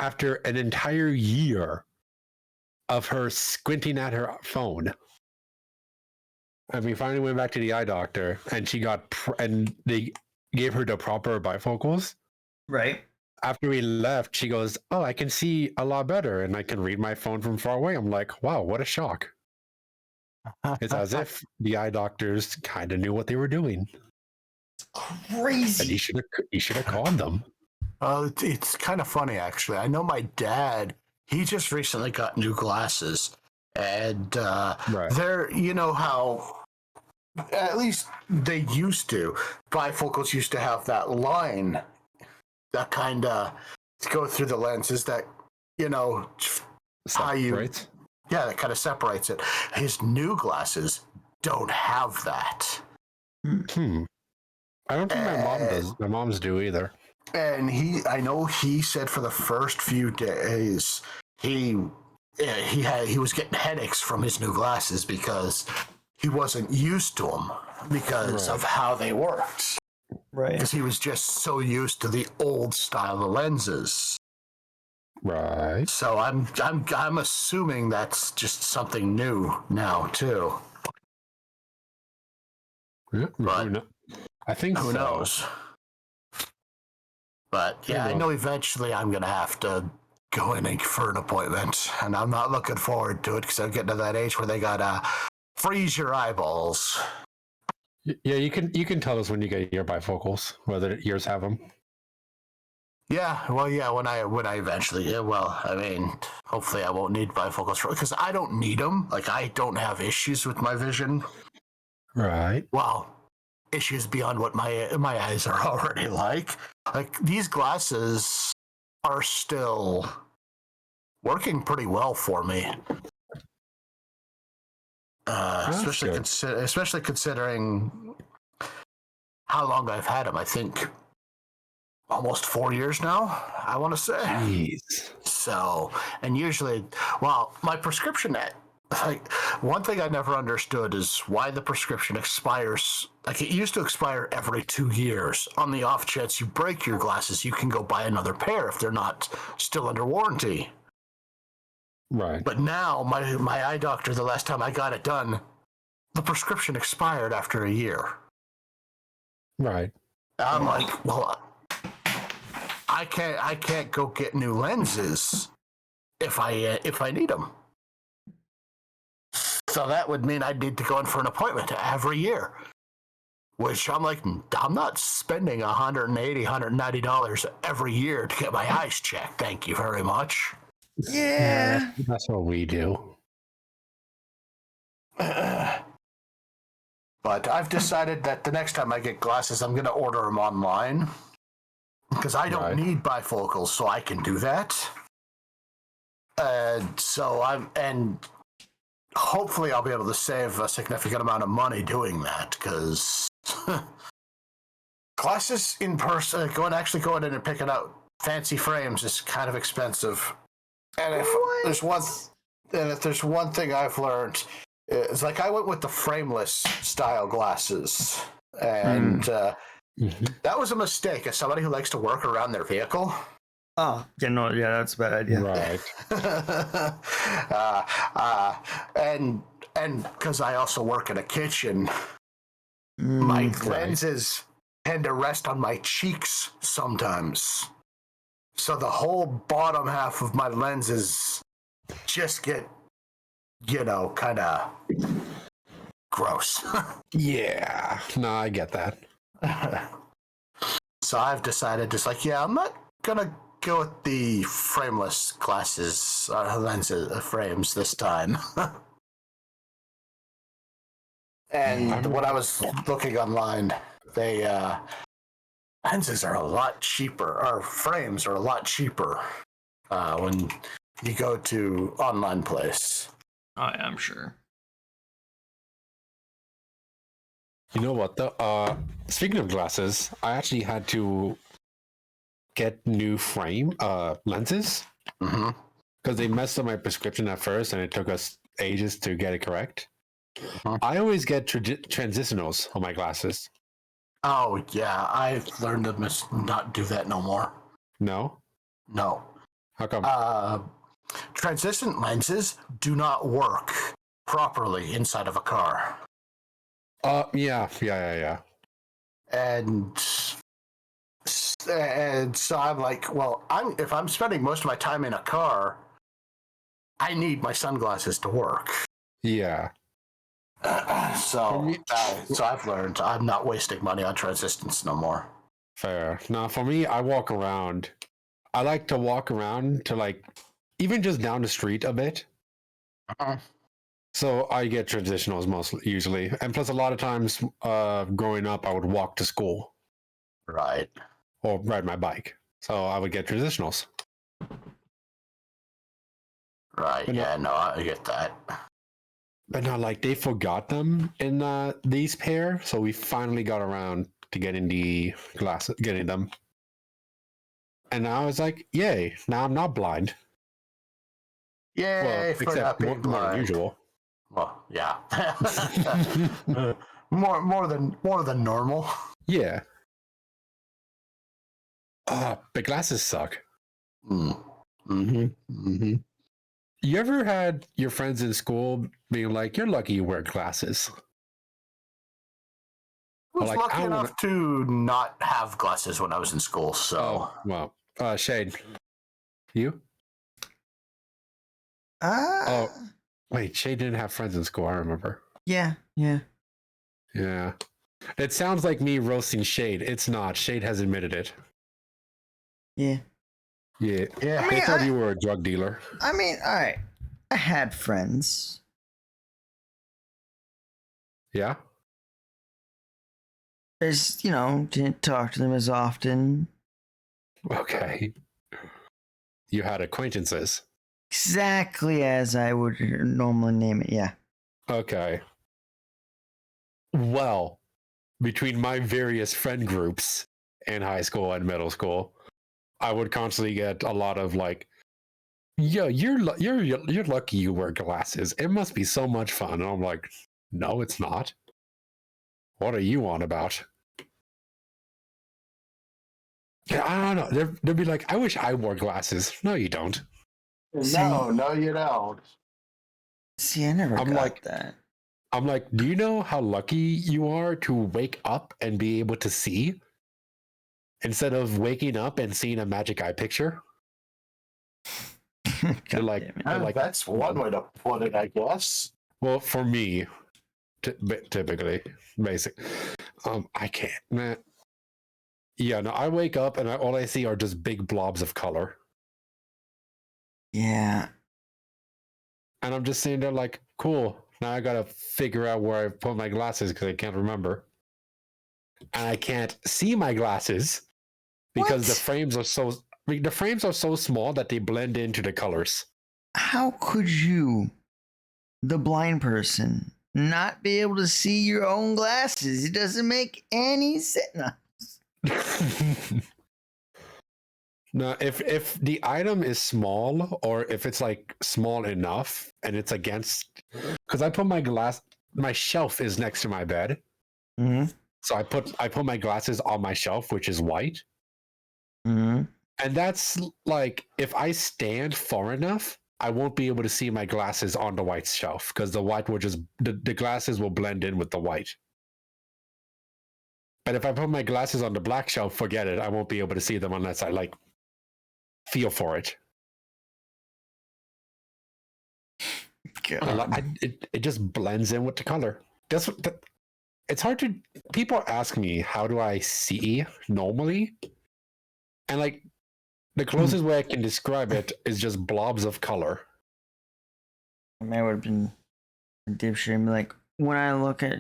after an entire year of her squinting at her phone, and we finally went back to the eye doctor, and she got and they gave her the proper bifocals. Right. After we left, she goes, "Oh, I can see a lot better, and I can read my phone from far away." I'm like, "Wow, what a shock!" It's as if the eye doctors kind of knew what they were doing. Crazy. And you should have called them. It's kind of funny, actually. I know my dad. He just recently got new glasses, and Right. they're, you know how, at least they used to. Bifocals used to have that line that kind of go through the lenses that, you know, Separates? that kind of separates it. His new glasses don't have that. I don't think my mom does. My mom's do either. And I know he said for the first few days he was getting headaches from his new glasses because he wasn't used to them because of how they worked. Right. Because he was just so used to the old style of lenses. Right. So I'm assuming that's just something new now too. Yeah, But I think who so. knows? But yeah, I know eventually I'm going to have to go in for an appointment. And I'm not looking forward to it because I'm getting to that age where they got to freeze your eyeballs. Yeah, you can tell us when you get your bifocals, whether yours have them. Yeah, well, yeah, when I eventually, yeah, well, I mean, hopefully I won't need bifocals because I don't need them. Like, I don't have issues with my vision. Right. Well, issues beyond what my eyes are already like. Like, these glasses are still working pretty well for me. Especially considering how long I've had them. I think almost 4 years now, I want to say. Jeez. So, and usually, well, my prescription, like, one thing I never understood is why the prescription expires. Like, it used to expire every 2 years. On the off chance you break your glasses, you can go buy another pair if they're not still under warranty. Right. But now, my eye doctor, the last time I got it done, the prescription expired after a year. Right. I'm like, well, I can't go get new lenses if I need them. So that would mean I'd need to go in for an appointment every year, which I'm like, I'm not spending $180, $190 every year to get my eyes checked. Thank you very much. Yeah. That's what we do. But I've decided that the next time I get glasses, I'm going to order them online because I don't need bifocals, so I can do that. And hopefully I'll be able to save a significant amount of money doing that because glasses in person, going in and picking out fancy frames is kind of expensive. And if there's one thing I've learned, it's like I went with the frameless style glasses, and that was a mistake as somebody who likes to work around their vehicle. Oh, yeah, that's a bad idea. Right. And because I also work in a kitchen, my lenses tend to rest on my cheeks sometimes. So the whole bottom half of my lenses just get, kind of gross. Yeah. No, I get that. So I've decided I'm not going to go with the frameless glasses, frames this time. And when I was looking online, lenses are a lot cheaper, or frames are a lot cheaper when you go to online place. I'm sure. You know what though? Speaking of glasses, I actually had to get new frame lenses because they messed up my prescription at first, and it took us ages to get it correct. I always get transitionals on my glasses. Oh yeah, I've learned to not do that no more. No. How come? Transition lenses do not work properly inside of a car. Yeah. And so I'm like, well, if I'm spending most of my time in a car, I need my sunglasses to work. Yeah. So I've learned I'm not wasting money on transistors no more. Fair. Now, for me, I walk around. I like to walk around to even just down the street a bit. So I get transitionals usually, and plus a lot of times, growing up, I would walk to school, right, or ride my bike. So I would get transitionals. Right. But I get that. But not they forgot them in these pair, so we finally got around to getting them. And I was like, yay, now I'm not blind. Yay, well, except more than usual. Well, yeah. more than normal. Yeah. The glasses suck. You ever had your friends in school being like, you're lucky you wear glasses? was Like, lucky I enough to not have glasses when I was in school, so. Oh, well. Shade. You? Oh, wait. Shade didn't have friends in school. I remember. Yeah. Yeah. It sounds like me roasting Shade. It's not. Shade has admitted it. Yeah. Yeah. Yeah. I mean, They thought you were a drug dealer. I mean, all right. I had friends. Yeah. Just, didn't talk to them as often. Okay. You had acquaintances. Exactly as I would normally name it, yeah. Okay. Well, between my various friend groups in high school and middle school, I would constantly get a lot of like, "Yeah, you're lucky you wear glasses. It must be so much fun." And I'm like, "No, it's not. What are you on about?" Yeah, I don't know. They'd be like, "I wish I wore glasses." No, you don't. No, you don't. See, I never I'm got like- that. I'm like, do you know how lucky you are to wake up and be able to see instead of waking up and seeing a magic eye picture? They're like, That's one way to put it, I guess. well, for me, typically, basic. I can't. Nah. Yeah, no, I wake up and all I see are just big blobs of color. Yeah. And I'm just sitting there like, cool. Now I gotta figure out where I put my glasses because I can't remember. And I can't see my glasses because the frames are so small that they blend into the colors. How could you, the blind person, not be able to see your own glasses? It doesn't make any sense. No. No, if the item is small or if it's like small enough and it's against, because I put my shelf is next to my bed, Mm-hmm. so I put my glasses on my shelf, which is white, Mm-hmm. and that's like if I stand far enough, I won't be able to see my glasses on the white shelf because the white will just the glasses will blend in with the white. But if I put my glasses on the black shelf, forget it. I won't be able to see them unless I like feel for it. It just blends in with the color. It's hard to. People ask me how do I see normally, and like the closest way I can describe it is just blobs of color. I mean, I would have been a dipshit and be like, when I look at,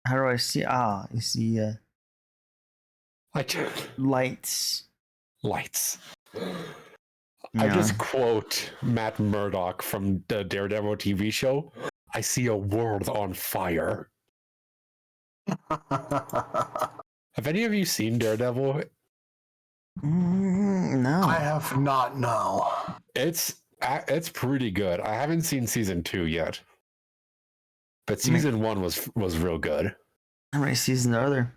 how do I see? You see Like lights. lights. I Yeah. just quote Matt Murdock from the Daredevil TV show. I see a world on fire. Have any of you seen Daredevil? No. I have not, no. It's pretty good. I haven't seen season 2 yet, but season 1 was real good. How many seasons are there?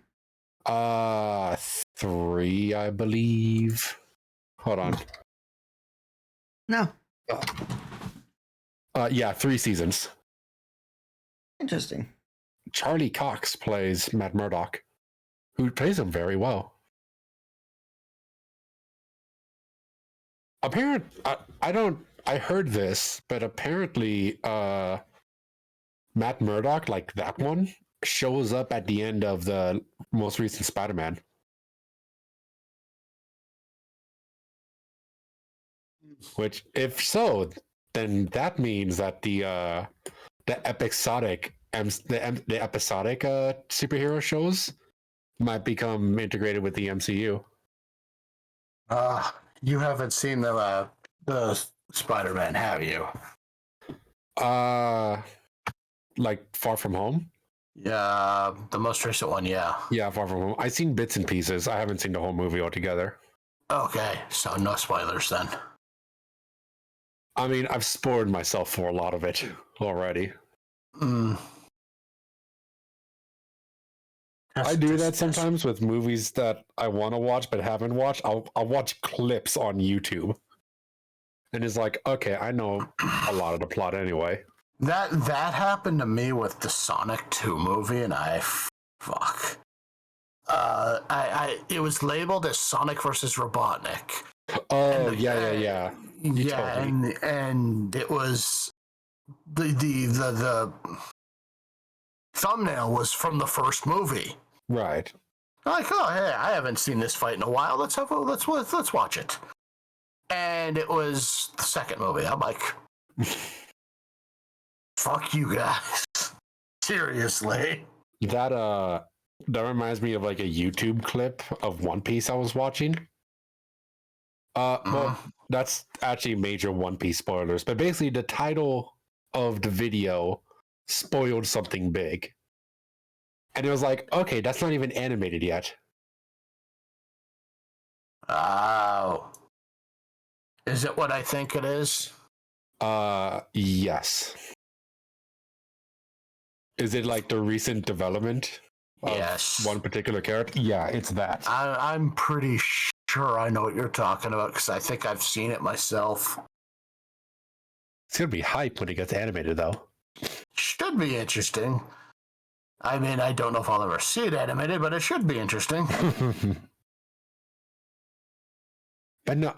3, I believe. Hold on. No. Yeah, 3 seasons. Interesting. Charlie Cox plays Matt Murdock, who plays him very well. I heard this, but apparently Matt Murdock, like that one, shows up at the end of the most recent Spider-Man. Which, if so, then that means that the episodic superhero shows might become integrated with the MCU. You haven't seen the Spider-Man, have you? Like Far From Home? Yeah, the most recent one, yeah. Yeah, Far From Home. I've seen bits and pieces. I haven't seen the whole movie altogether. Okay, so no spoilers then. I mean, I've spoiled myself for a lot of it already. I do that sometimes with movies that I want to watch but haven't watched. I'll watch clips on YouTube, and it's like, okay, I know a lot of the plot anyway. That happened to me with the Sonic 2 movie, and fuck. it was labeled as Sonic versus Robotnik. Oh, And, yeah. You told me. and it was the thumbnail was from the first movie. Right. Like, oh hey, I haven't seen this fight in a while. Let's watch it. And it was the second movie. I'm like, fuck you guys. Seriously. That reminds me of like a YouTube clip of One Piece I was watching. Well, that's actually major One Piece spoilers, but basically the title of the video spoiled something big. And it was like, okay, that's not even animated yet. Oh. Is it what I think it is? Yes. Is it like the recent development of Yes. one particular character? Yeah, it's that. I'm pretty sure I know what you're talking about because I think I've seen it myself. It's gonna be hype when it gets animated, though. Should be interesting. I mean, I don't know if I'll ever see it animated, but it should be interesting. But no.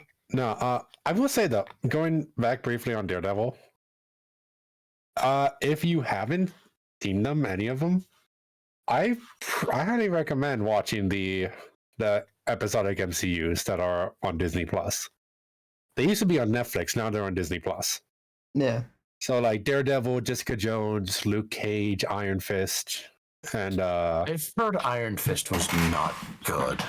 I will say though, going back briefly on Daredevil, if you haven't seen them, any of them, I highly recommend watching the episodic MCUs that are on Disney Plus. They used to be on Netflix, now they're on Disney Plus. Yeah. So like Daredevil, Jessica Jones, Luke Cage, Iron Fist, and I've heard Iron Fist was not good.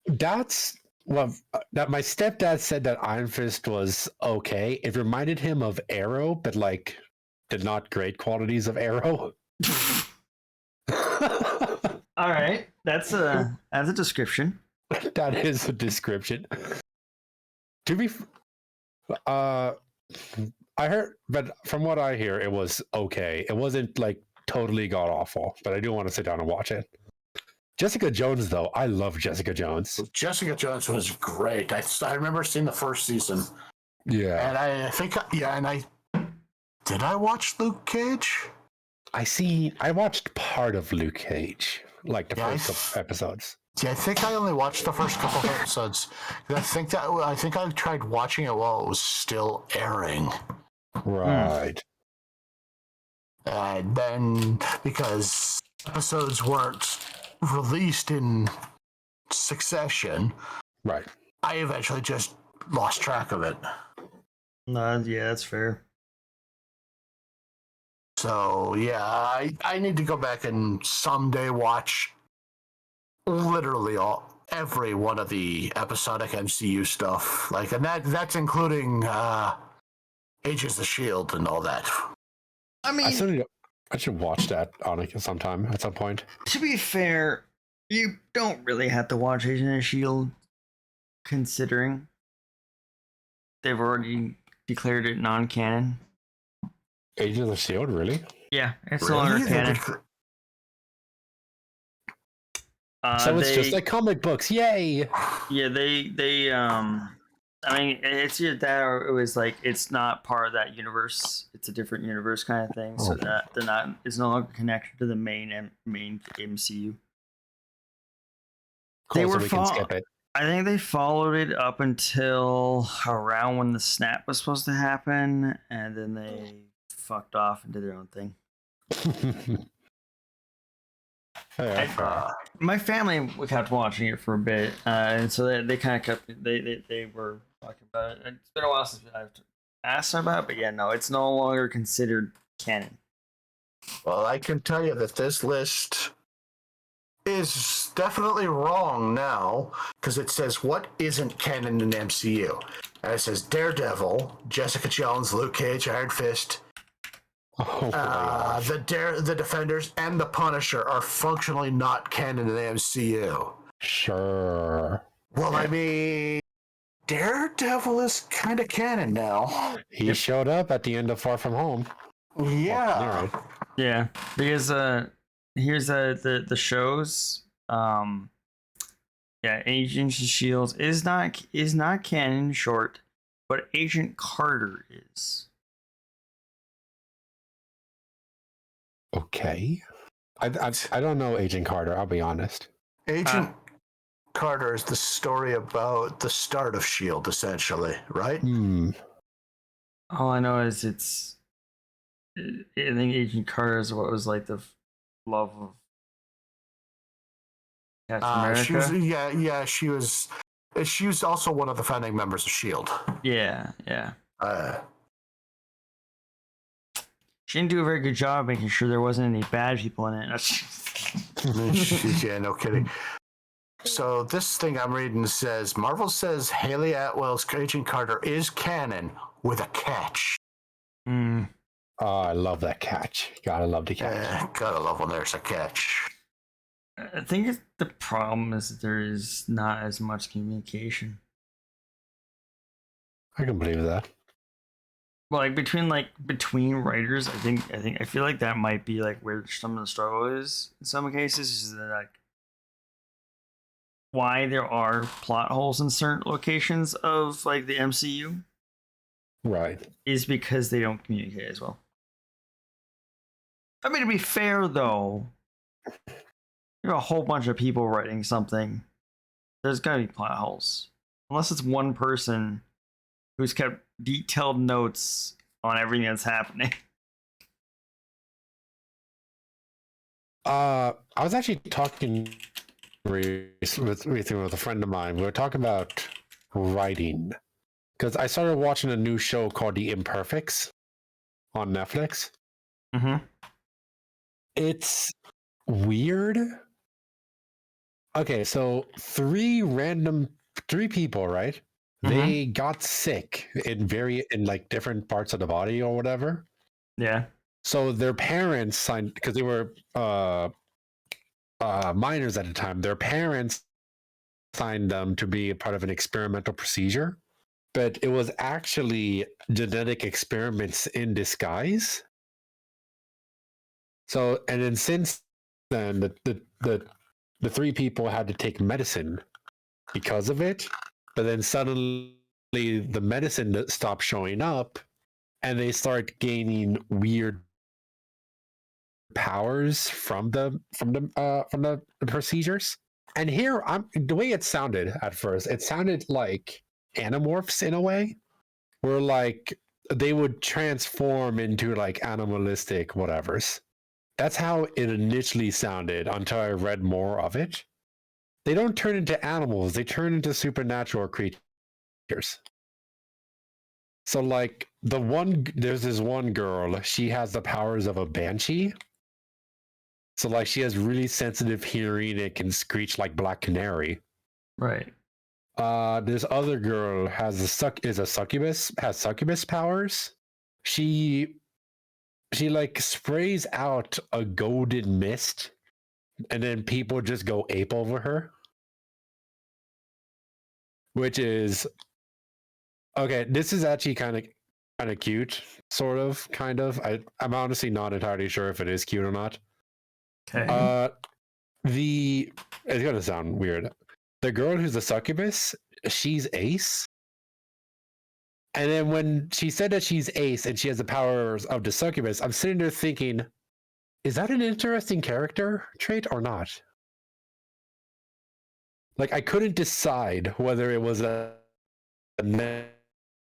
that's that my stepdad said that Iron Fist was okay. It reminded him of Arrow, but like the not great qualities of Arrow. All right, that's a description. That is a description. To be, I heard, but from what I hear, it was okay. It wasn't like totally god awful, but I do want to sit down and watch it. Jessica Jones, though, I love Jessica Jones. Jessica Jones was great. I remember seeing the first season. Yeah, And I think, did I watch Luke Cage? I watched part of Luke Cage, like the first couple episodes. Yeah, I think I only watched the first couple of episodes. I think I tried watching it while it was still airing. Right. And then, because episodes weren't released in succession, Right. I eventually just lost track of it. No, yeah, that's fair. So, yeah, I need to go back and someday watch literally every one of the episodic MCU stuff. Like, and that's including Agents of S.H.I.E.L.D. and all that. I mean, I should watch that on sometime at some point. to be fair, you don't really have to watch Agent of S.H.I.E.L.D. considering they've already declared it non-canon. Agents of S.H.I.E.L.D., really? Yeah, it's no longer canon. So it's just like comic books, yay! Yeah, they I mean, it's either that or it was like it's not part of that universe. It's a different universe kind of thing. So that they're not. It's no longer connected to the main MCU. Cool, so we can skip it. I think they followed it up until around when the snap was supposed to happen, and then they fucked off and did their own thing. My family kept watching it for a bit, and so they kind of kept. They were talking about it. It's been a while since I've asked them about it, but yeah, no, it's no longer considered canon. Well, I can tell you that this list is definitely wrong now because it says what isn't canon in MCU, and it says Daredevil, Jessica Jones, Luke Cage, Iron Fist. The Defenders and the Punisher are functionally not canon in the MCU. Sure. Well, I mean, Daredevil is kind of canon now. He showed up at the end of Far From Home. Yeah. Yeah, because here's the shows. Yeah, Agents of S.H.I.E.L.D. is not canon in short, but Agent Carter is. Okay. I don't know Agent Carter, I'll be honest. Agent Carter is the story about the start of S.H.I.E.L.D., essentially, right? All I know is I think Agent Carter is what was like the love of Captain She was, America. she was also one of the founding members of S.H.I.E.L.D. Yeah. Uh, She didn't do a very good job making sure there wasn't any bad people in it. yeah, no kidding. So this thing I'm reading says, Marvel says Haley Atwell's Agent Carter is canon with a catch. Mm. Oh, I love that catch. Gotta love the catch. Gotta love when there's a catch. I think the problem is that there is not as much communication. I can believe that. Well, like between writers, I feel like that might be like where some of the struggle is in some cases. Is that like why there are plot holes in certain locations of like the MCU Right. is because they don't communicate as well. I mean, to be fair though, you have a whole bunch of people writing something. There's gonna be plot holes, unless it's one person who's kept detailed notes on everything that's happening. I was actually talking with a friend of mine. We were talking about writing because I started watching a new show called The Imperfects on Netflix. Mm-hmm. It's weird. Okay, so three people, right? Mm-hmm. They got sick in like different parts of the body or whatever. Yeah. So their parents signed because they were minors at the time. Their parents signed them to be a part of an experimental procedure, but it was actually genetic experiments in disguise. So, and then since then, the three people had to take medicine because of it, but then suddenly the medicine stopped showing up, and they start gaining weird powers from the procedures. And here, the way it sounded at first, it sounded like Animorphs in a way, where like they would transform into like animalistic whatevers. That's how it initially sounded until I read more of it. They don't turn into animals, they turn into supernatural creatures. So like there's this one girl, she has the powers of a banshee. So like she has really sensitive hearing, it can screech like Black Canary. Right. This other girl has a succubus, has succubus powers. She like sprays out a golden mist, and then people just go ape over her. Which is okay. This is actually kind of cute, sort of, kind of. I'm honestly not entirely sure if it is cute or not. Okay. It's gonna sound weird. The girl who's a succubus, she's Ace. And then when she said that she's Ace and she has the powers of the succubus, I'm sitting there thinking, is that an interesting character trait or not? Like, I couldn't decide whether it was a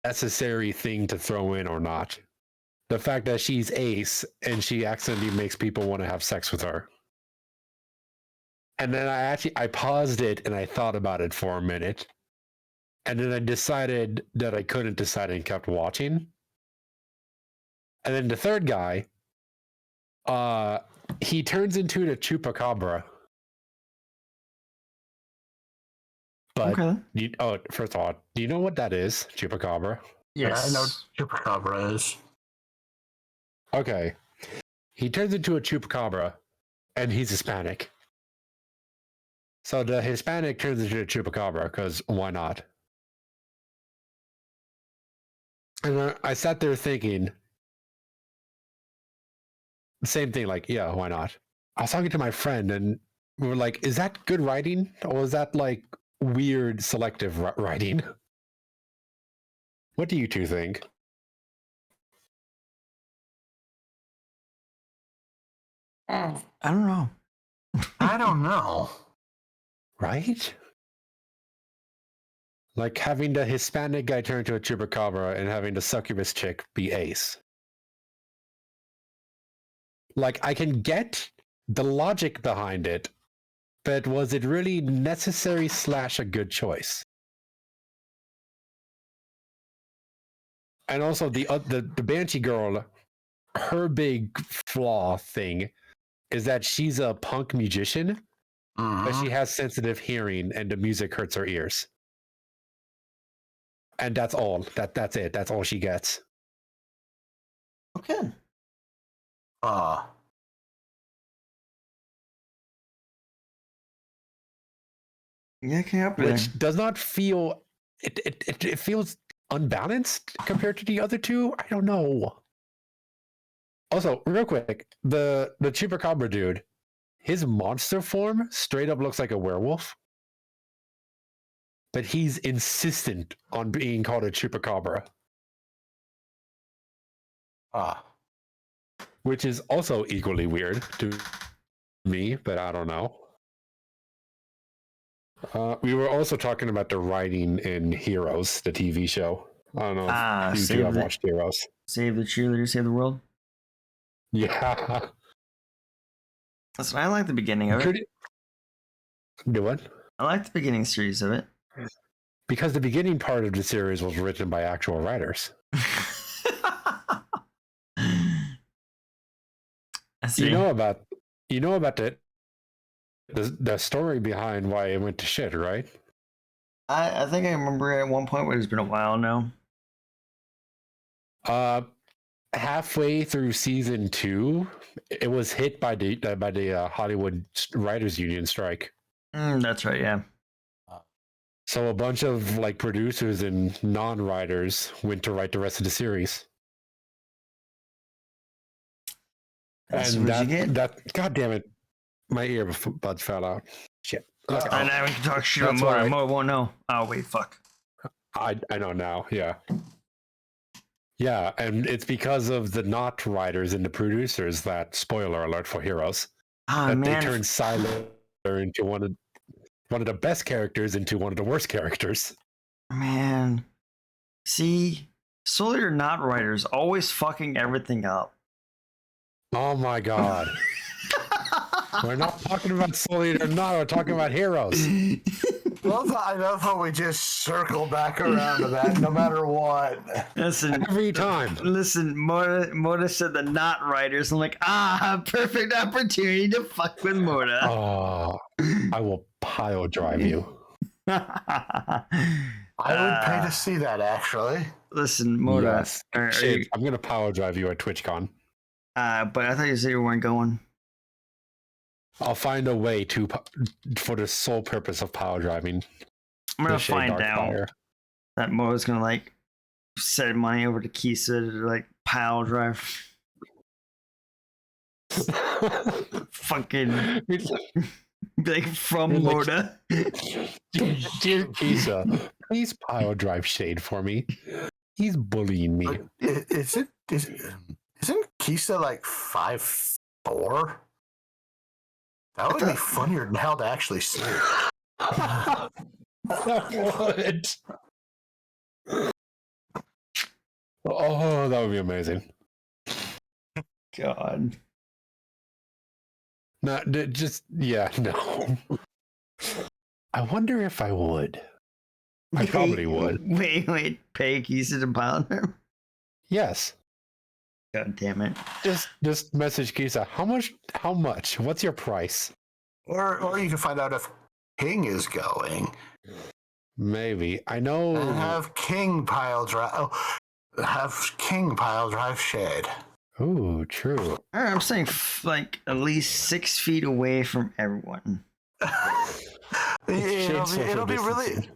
necessary thing to throw in or not. The fact that she's Ace and she accidentally makes people want to have sex with her. And then I paused it and I thought about it for a minute. And then I decided that I couldn't decide and kept watching. And then the third guy, he turns into the chupacabra. But first of all, do you know what that is, chupacabra? Yes. I know chupacabra is. Okay. He turns into a chupacabra, and he's Hispanic. So the Hispanic turns into a chupacabra, because why not? And I sat there thinking, the same thing, like, yeah, why not? I was talking to my friend, and we were like, is that good writing? Or is that, like, weird selective writing? What do you two think? I don't know. I don't know. Right? Like having the Hispanic guy turn into a chupacabra and having the succubus chick be Ace. Like, I can get the logic behind it, but was it really necessary / a good choice? And also the Banshee girl, her big flaw thing is that she's a punk musician, but she has sensitive hearing and the music hurts her ears. And that's all. That's it. That's all she gets. Okay. Yeah, it can happen. Which does not feel it feels unbalanced compared to the other two. I don't know. Also, real quick, the chupacabra dude, his monster form straight up looks like a werewolf. But he's insistent on being called a chupacabra. Which is also equally weird to me, but I don't know. We were also talking about the writing in Heroes, the TV show. I don't know if you two have watched Heroes. Save the cheerleader, save the world. Yeah. Listen, I like the beginning of it. Do what? I like the beginning series of it. Because the beginning part of the series was written by actual writers. You know about the story behind why it went to shit, right? I think I remember at one point, but it's been a while now. Halfway through season 2, it was hit by the Hollywood Writers Union strike. That's right, yeah. So a bunch of like producers and non-writers went to write the rest of the series. That's and what you get. that God damn it, my earbuds fell out. Shit. And now we can talk shit about more. More won't know. Oh wait, fuck. I know now. Yeah. Yeah, and it's because of the not writers and the producers that, spoiler alert for Heroes, that they turned Siler into one of the best characters into one of the worst characters. Man, see, solely or not writers always fucking everything up. Oh my god. We're not talking about solely or not, we're talking about Heroes. I love how we just circle back around to that no matter what. Listen, every time. Listen, Morta said the not writers. I'm like, perfect opportunity to fuck with Morta. Oh, I will pile drive you. I would pay to see that, actually. Listen, Morta. Yes. I'm going to pile drive you at TwitchCon. But I thought you said you weren't going. I'll find a way for the sole purpose of power driving. I'm gonna find out that Mo's gonna like send money over to Kisa to like pile drive. Fucking like from Moda. Dear Kisa, please pile drive Shade for me. He's bullying me. Isn't Kisa like 5'4"? That would be funnier now to actually see it. That would. Oh, that would be amazing. God. No, no. I wonder if I would. I probably would. Wait. Pay Kisa to pile drive? Yes. God damn it. Just message Kisa. How much? What's your price? Or you can find out if King is going. Maybe. I know. And have King pile drive Shed. Ooh, true. I'm saying like at least 6 feet away from everyone. It'll be really.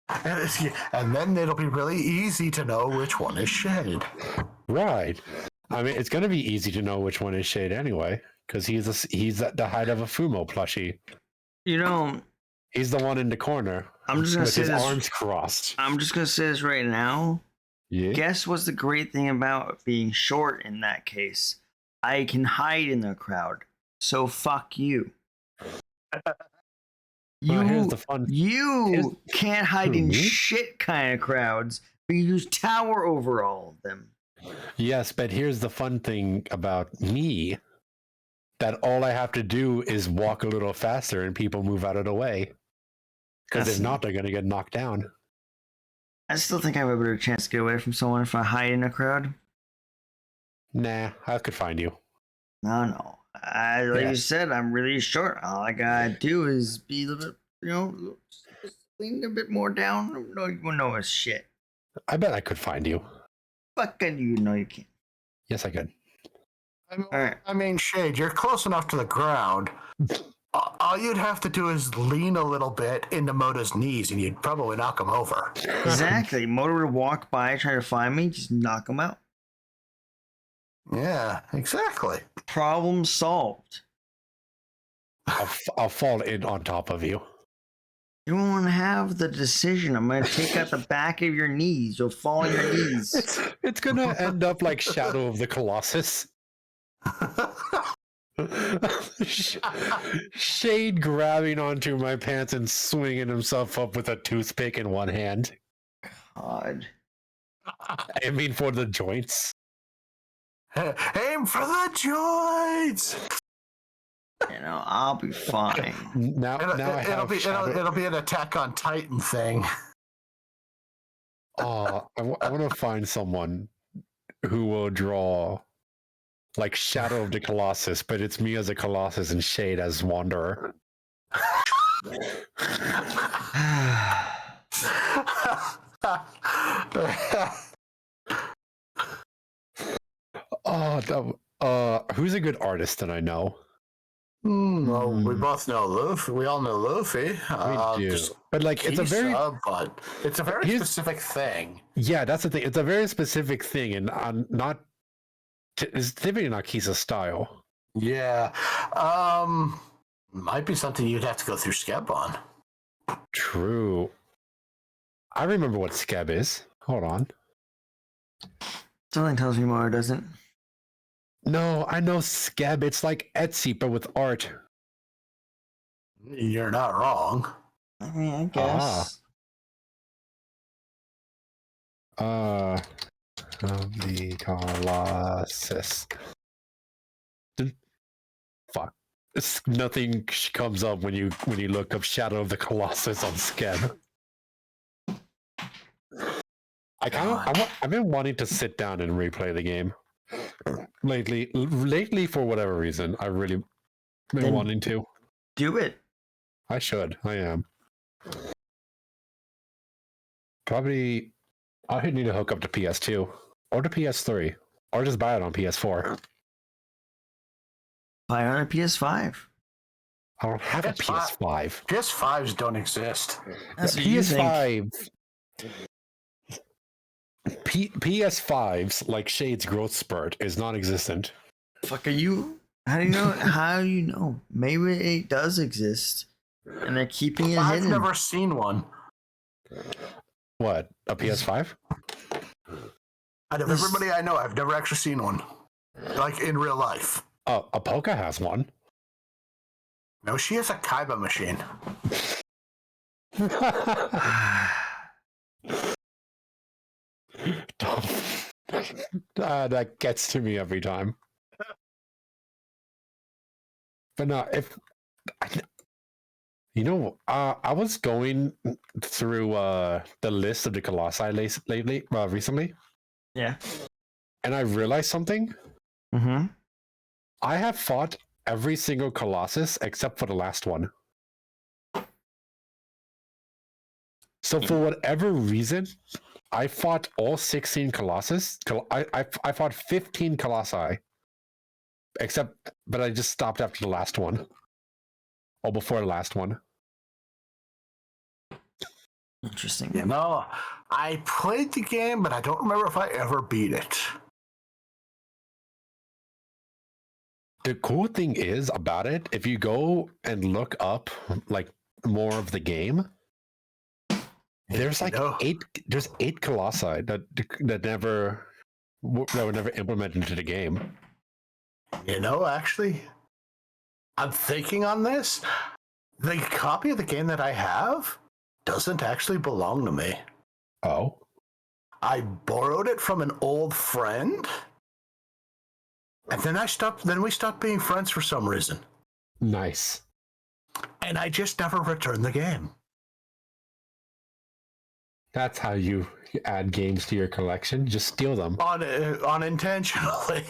And then it'll be really easy to know which one is Shed. Right. I mean, it's going to be easy to know which one is Shade anyway, because he's at the height of a Fumo plushie. You know, he's the one in the corner. I'm just going to say his this. Arms crossed. I'm just going to say this right now. Yeah. Guess what's the great thing about being short in that case? I can hide in the crowd. So fuck you. You, here's the fun. you can't hide Who, in me? shit kind of crowds, but you just tower over all of them. Yes, but here's the fun thing about me. That all I have to do is walk a little faster and people move out of the way. Because if not, they're going to get knocked down. I still think I have a better chance to get away from someone if I hide in a crowd. Nah, I could find you. No. Like you said, I'm really short. All I gotta do is be a little bit, just lean a bit more down. No, you won't know it's shit. I bet I could find you. Fucking you know you can't. Yes, I could. I mean, Shade, you're close enough to the ground. All you'd have to do is lean a little bit into Moto's knees, and you'd probably knock him over. Exactly. Motor would walk by, try to find me, just knock him out. Yeah, exactly. Problem solved. I'll fall in on top of you. You won't have the decision. I'm gonna take out the back of your knees. You'll fall on your knees. It's gonna end up like Shadow of the Colossus. Shade grabbing onto my pants and swinging himself up with a toothpick in one hand. God. I mean, for the joints. Aim for the joints. I'll be fine. Now I have It'll be an Attack on Titan thing. Oh, I want to find someone who will draw like Shadow of the Colossus, but it's me as a Colossus and Shade as Wanderer. Who's a good artist that I know? Well, we both know Luffy. We all know Luffy. We do. But like, it's a very specific thing. Yeah, that's the thing. It's a very specific thing, and it's typically not Kisa's style. Yeah. Might be something you'd have to go through Skeb on. True. I remember what Skeb is. Hold on. Something tells me more, doesn't? No, I know Skeb. It's like Etsy, but with art. You're not wrong. I mean, I guess. The Colossus. Fuck. Nothing comes up when you look up Shadow of the Colossus on Skeb. I've been wanting to sit down and replay the game. Lately, for whatever reason, I've really been wanting to. Do it. I should. I am. Probably, I need to hook up to PS2 or to PS3 or just buy it on PS4. Buy it on a PS5. I don't have a PS5. PS5s don't exist. That's what you think. PS5s, like Shade's growth spurt, is non-existent. Fuck are you? How do you know? How do you know? Maybe it does exist, and they're keeping it hidden. I've never seen one. What, a PS5? Out of everybody I know, I've never actually seen one, like in real life. Oh, Apoka has one. No, she has a Kaiba machine. That gets to me every time. But no, I was going through the list of the Colossi recently. Yeah. And I realized something. Mm-hmm. I have fought every single Colossus except for the last one. So for whatever reason, I fought all 16 Colossus. I fought 15 Colossi. But I just stopped after the last one. Or before the last one. Interesting. I played the game, but I don't remember if I ever beat it. The cool thing is about it, if you go and look up like more of the game, there's like eight Colossi that were never implemented into the game. Actually, I'm thinking on this. The copy of the game that I have doesn't actually belong to me. Oh. I borrowed it from an old friend, and then we stopped being friends for some reason. Nice. And I just never returned the game. That's how you add games to your collection. Just steal them. Unintentionally.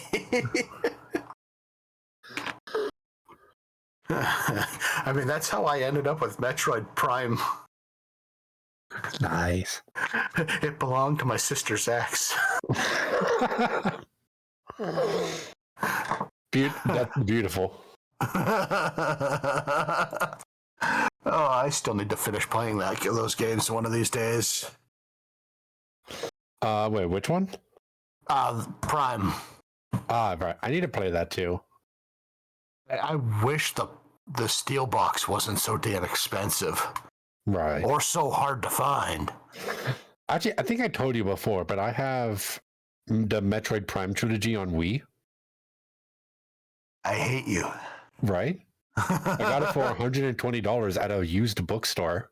I mean, that's how I ended up with Metroid Prime. Nice. It belonged to my sister's ex. That's beautiful. Oh, I still need to finish playing those games one of these days. Wait, which one? Prime. Right. I need to play that too. I wish the steel box wasn't so damn expensive. Right. Or so hard to find. Actually, I think I told you before, but I have the Metroid Prime trilogy on Wii. I hate you. Right? I got it for $120 at a used bookstore.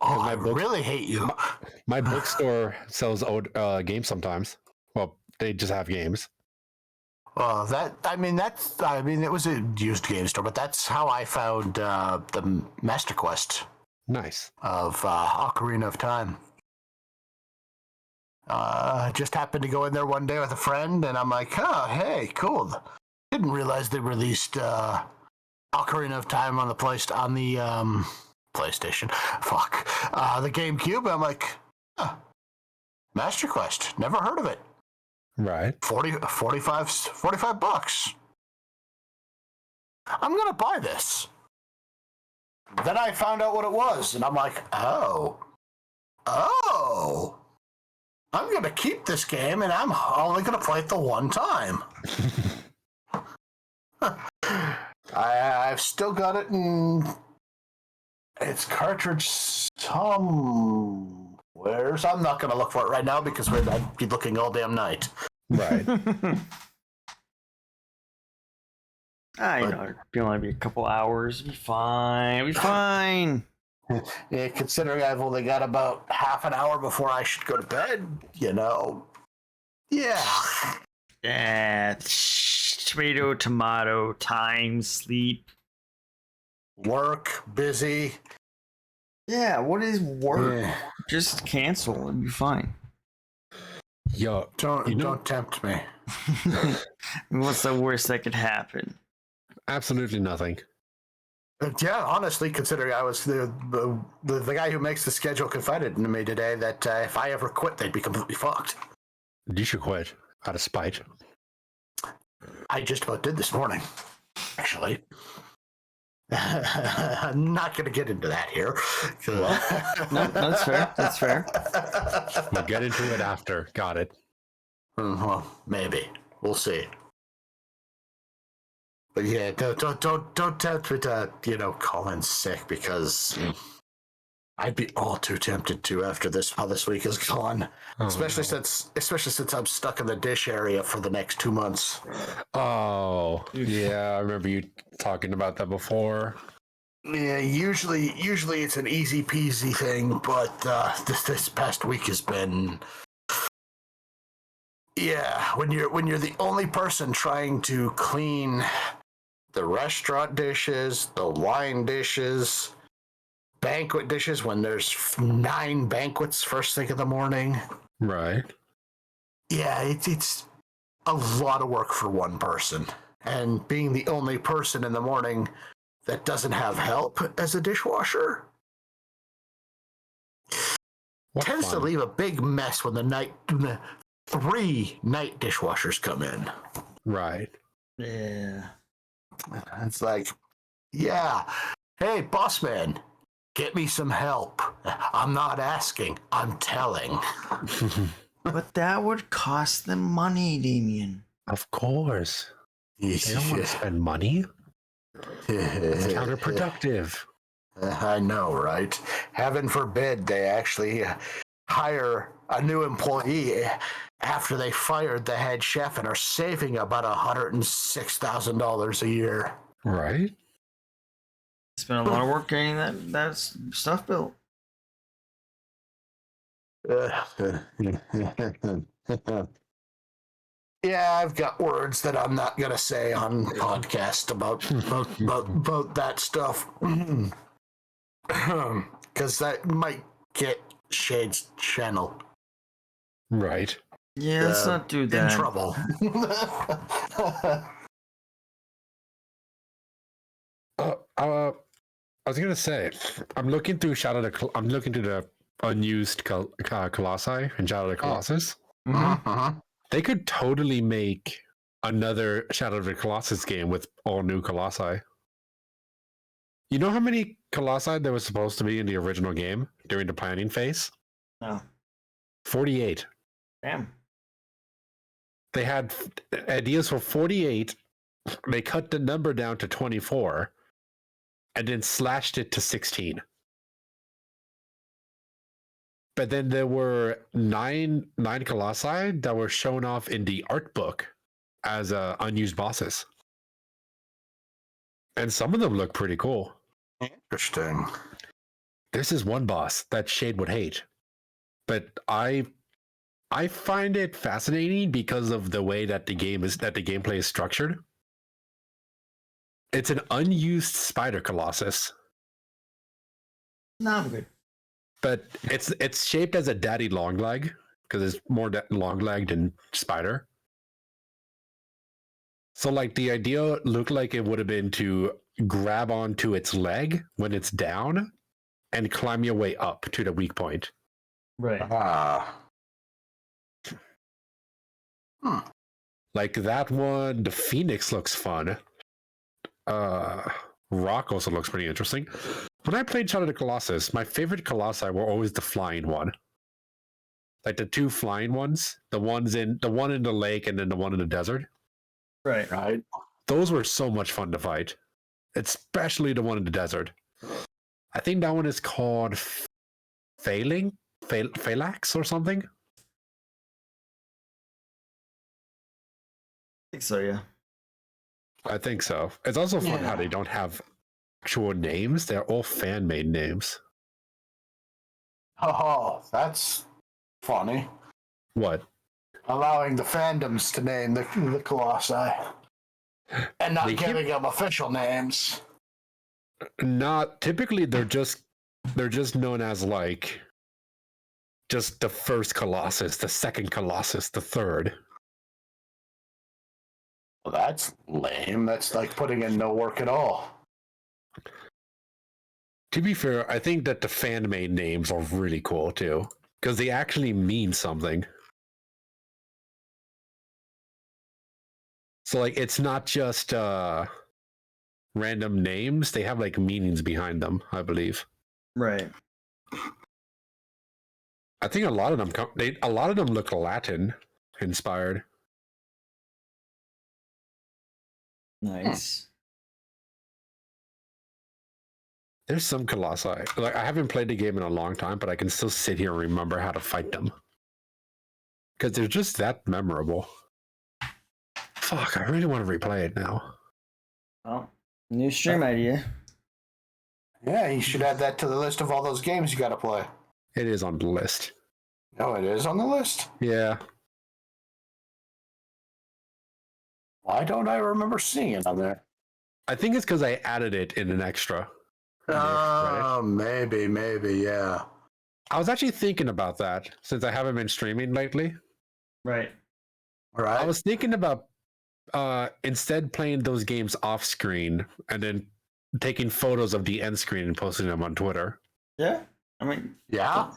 Oh, I really hate you. My bookstore sells old games sometimes. Well, they just have games. Well, it was a used game store, but that's how I found the Master Quest. Nice. Of Ocarina of Time. Just happened to go in there one day with a friend, and I'm like, oh, hey, cool. Didn't realize they released Ocarina of Time on the PlayStation. Fuck. The GameCube. I'm like, Master Quest. Never heard of it. Right. 45 bucks. I'm going to buy this. Then I found out what it was, and I'm like, oh. I'm going to keep this game, and I'm only going to play it the one time. I've still got it in its cartridge somewhere. So I'm not going to look for it right now because I'd be looking all damn night. Right. It'll only be a couple hours. Be fine. Yeah, considering I've only got about half an hour before I should go to bed, Yeah. Yeah. Tomato, time, sleep. Work, busy. Yeah, what is work? Yeah. Just cancel and be fine. Yo, don't tempt me. What's the worst that could happen? Absolutely nothing. Yeah, honestly, considering I was the guy who makes the schedule confided to me today that if I ever quit, they'd be completely fucked. You should quit out of spite. I just about did this morning, actually. I'm not going to get into that here. No, that's fair. That's fair. We'll get into it after. Got it. Well, maybe. We'll see. But yeah, don't tempt me to, call in sick because I'd be all too tempted to after how this week is gone. Especially since I'm stuck in the dish area for the next 2 months. Oh, yeah, I remember you talking about that before. Yeah, usually it's an easy peasy thing, but this past week has been. Yeah, when you're the only person trying to clean the restaurant dishes, the wine dishes, banquet dishes when there's 9 banquets first thing in the morning. Right. Yeah, it's a lot of work for one person. And being the only person in the morning that doesn't have help as a dishwasher tends to leave a big mess when the 3 night dishwashers come in. Right. Yeah. It's like, yeah, hey, boss man, get me some help. I'm not asking, I'm telling. But that would cost them money, Damian. Of course. They don't want to spend money. It's counterproductive. I know, right? Heaven forbid they actually hire a new employee after they fired the head chef and are saving about $106,000 a year. Right. It's been a lot of work getting that stuff built. Yeah, I've got words that I'm not gonna say on podcast about that stuff, because that might get Shade's channel Right. Yeah, let's not do that. in trouble. I was gonna say, I'm looking through I'm looking through the unused Colossi and Shadow of the Colossus. They could totally make another Shadow of the Colossus game with all new Colossi. You know how many Colossi there was supposed to be in the original game during the planning phase? No. 48. Damn. They had ideas for 48. They cut the number down to 24 and then slashed it to 16. But then there were nine Colossi that were shown off in the art book as unused bosses. And some of them look pretty cool. Interesting. This is one boss that Shade would hate. But I find it fascinating because of the way that the gameplay is structured. It's an unused spider colossus. No, I'm good. But it's shaped as a daddy long leg because it's more long legged than spider. So like the idea looked like it would have been to grab onto its leg when it's down and climb your way up to the weak point. Right. Like that one, the Phoenix looks fun. Rock also looks pretty interesting. When I played Shadow of the Colossus, my favorite Colossi were always the flying one. Like the two flying ones, the one in the lake and then the one in the desert. Right. Those were so much fun to fight, especially the one in the desert. I think that one is called Phalanx or something. I think so, yeah. I think so. It's also fun how they don't have actual names. They're all fan-made names. Oh, that's funny. What? Allowing the fandoms to name the Colossi and not giving them official names. Not typically. They're just known as like just the first Colossus, the second Colossus, the third. Well, that's lame. That's like putting in no work at all. To be fair, I think that the fan-made names are really cool too because they actually mean something. So like it's not just random names, they have like meanings behind them, I believe. Right. I think a lot of them look Latin inspired. Nice. There's some Colossi. Like I haven't played the game in a long time, but I can still sit here and remember how to fight them. Because they're just that memorable. Fuck, I really want to replay it now. Well, new stream idea. Yeah, you should add that to the list of all those games you got to play. It is on the list. No, it is on the list. Yeah. Why don't I remember seeing it on there? I think it's because I added it in an extra. Oh, maybe, yeah. I was actually thinking about that since I haven't been streaming lately. Right. All right. I was thinking about instead playing those games off screen and then taking photos of the end screen and posting them on Twitter. Yeah. I mean, Yeah.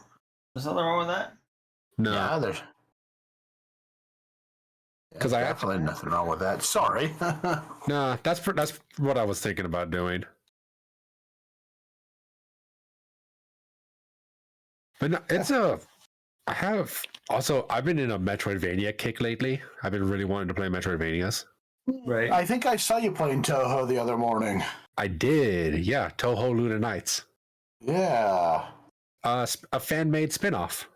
there's nothing wrong with that. No. Yeah, there's. Because I definitely nothing wrong with that. Sorry. No, that's what I was thinking about doing. But no, I've been in a Metroidvania kick lately. I've been really wanting to play Metroidvanias. Right. I think I saw you playing Toho the other morning. I did, yeah. Toho Luna Nights. Yeah. A fan-made spin-off.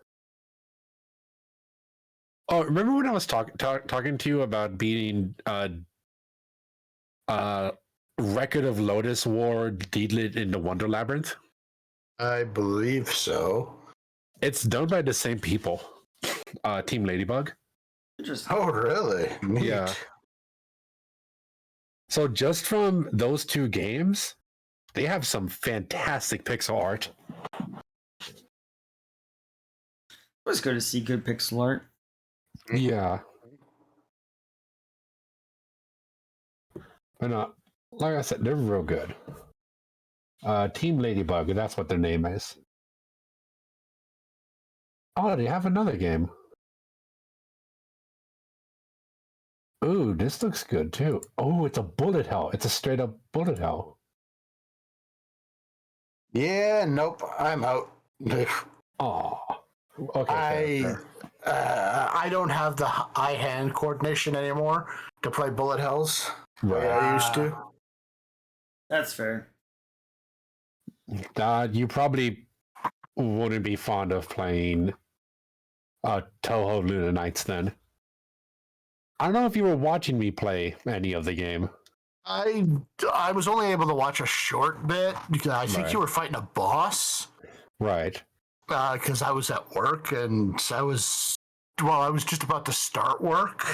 Oh, remember when I was talking to you about beating Record of Lotus War Deedlit in the Wonder Labyrinth? I believe so. It's done by the same people. Team Ladybug. Interesting. Oh, really? Neat. Yeah. So just from those two games, they have some fantastic pixel art. It was good to see good pixel art. Yeah. But like I said, they're real good. Team Ladybug, that's what their name is. Oh, they have another game. Ooh, this looks good too. Oh, it's a bullet hell. It's a straight up bullet hell. Yeah, nope. I'm out. Oh. Okay. Fair. I don't have the eye-hand coordination anymore to play bullet hells the way I used to. That's fair. You probably wouldn't be fond of playing Toho Luna Nights then. I don't know if you were watching me play any of the game. I was only able to watch a short bit because I think you were fighting a boss. Right. Because I was at work and I was just about to start work.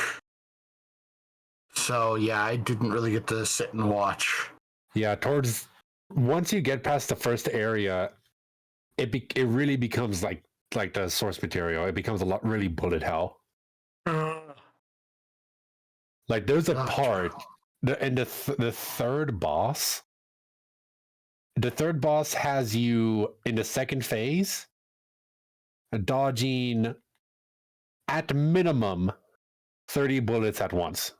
So yeah, I didn't really get to sit and watch. Yeah, once you get past the first area, it really becomes like the source material. It becomes a lot really bullet hell. Like there's a part, and the third boss. The third boss has you in the second phase, dodging at minimum 30 bullets at once.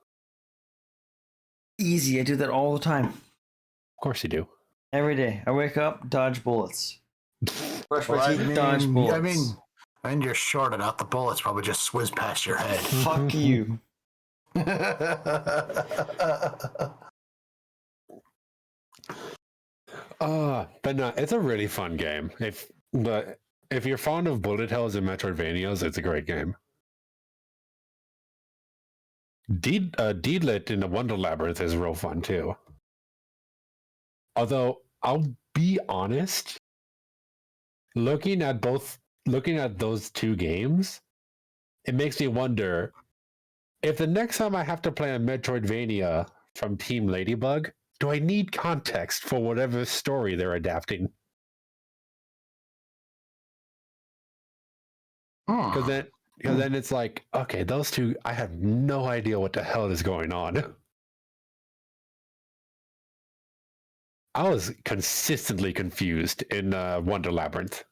Easy. I do that all the time. Of course you do. Every day. I wake up, dodge bullets. Brush my teeth, dodge bullets. I mean, you're short enough. The bullets probably just whiz past your head. Fuck you. But no, it's a really fun game. If you're fond of bullet hells and Metroidvanias, it's a great game. Deedlit in the Wonder Labyrinth is real fun too. Although I'll be honest, looking at those two games, it makes me wonder if the next time I have to play a Metroidvania from Team Ladybug, do I need context for whatever story they're adapting? Because then it's like, okay, those two, I have no idea what the hell is going on. I was consistently confused in Wonder Labyrinth.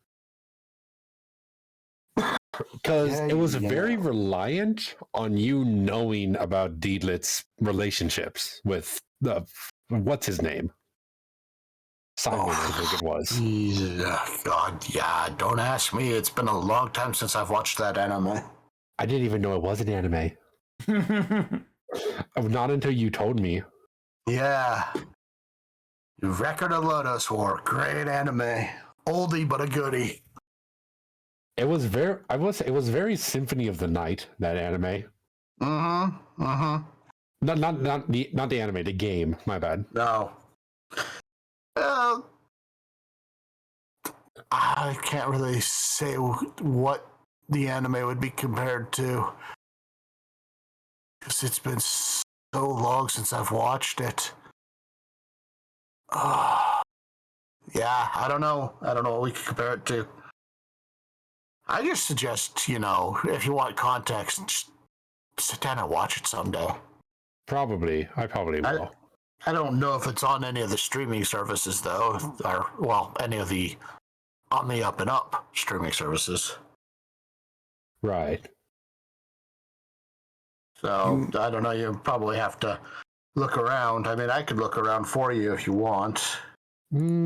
Because it was very reliant on you knowing about Deedlit's relationships with what's his name? Simon, I think it was. God, yeah, don't ask me. It's been a long time since I've watched that anime. I didn't even know it was an anime. Not until you told me. Yeah. Record of Lotus War, great anime. Oldie but a goodie. It was very Symphony of the Night, that anime. Not the anime, the game. My bad. No. I can't really say what the anime would be compared to, because it's been so long since I've watched it. Yeah, I don't know what we could compare it to. I just suggest, if you want context, just sit down and watch it someday. Probably. I probably will. I don't know if it's on any of the streaming services, though, or, any of the on the up and up streaming services. Right. So, I don't know, you probably have to look around. I mean, I could look around for you if you want.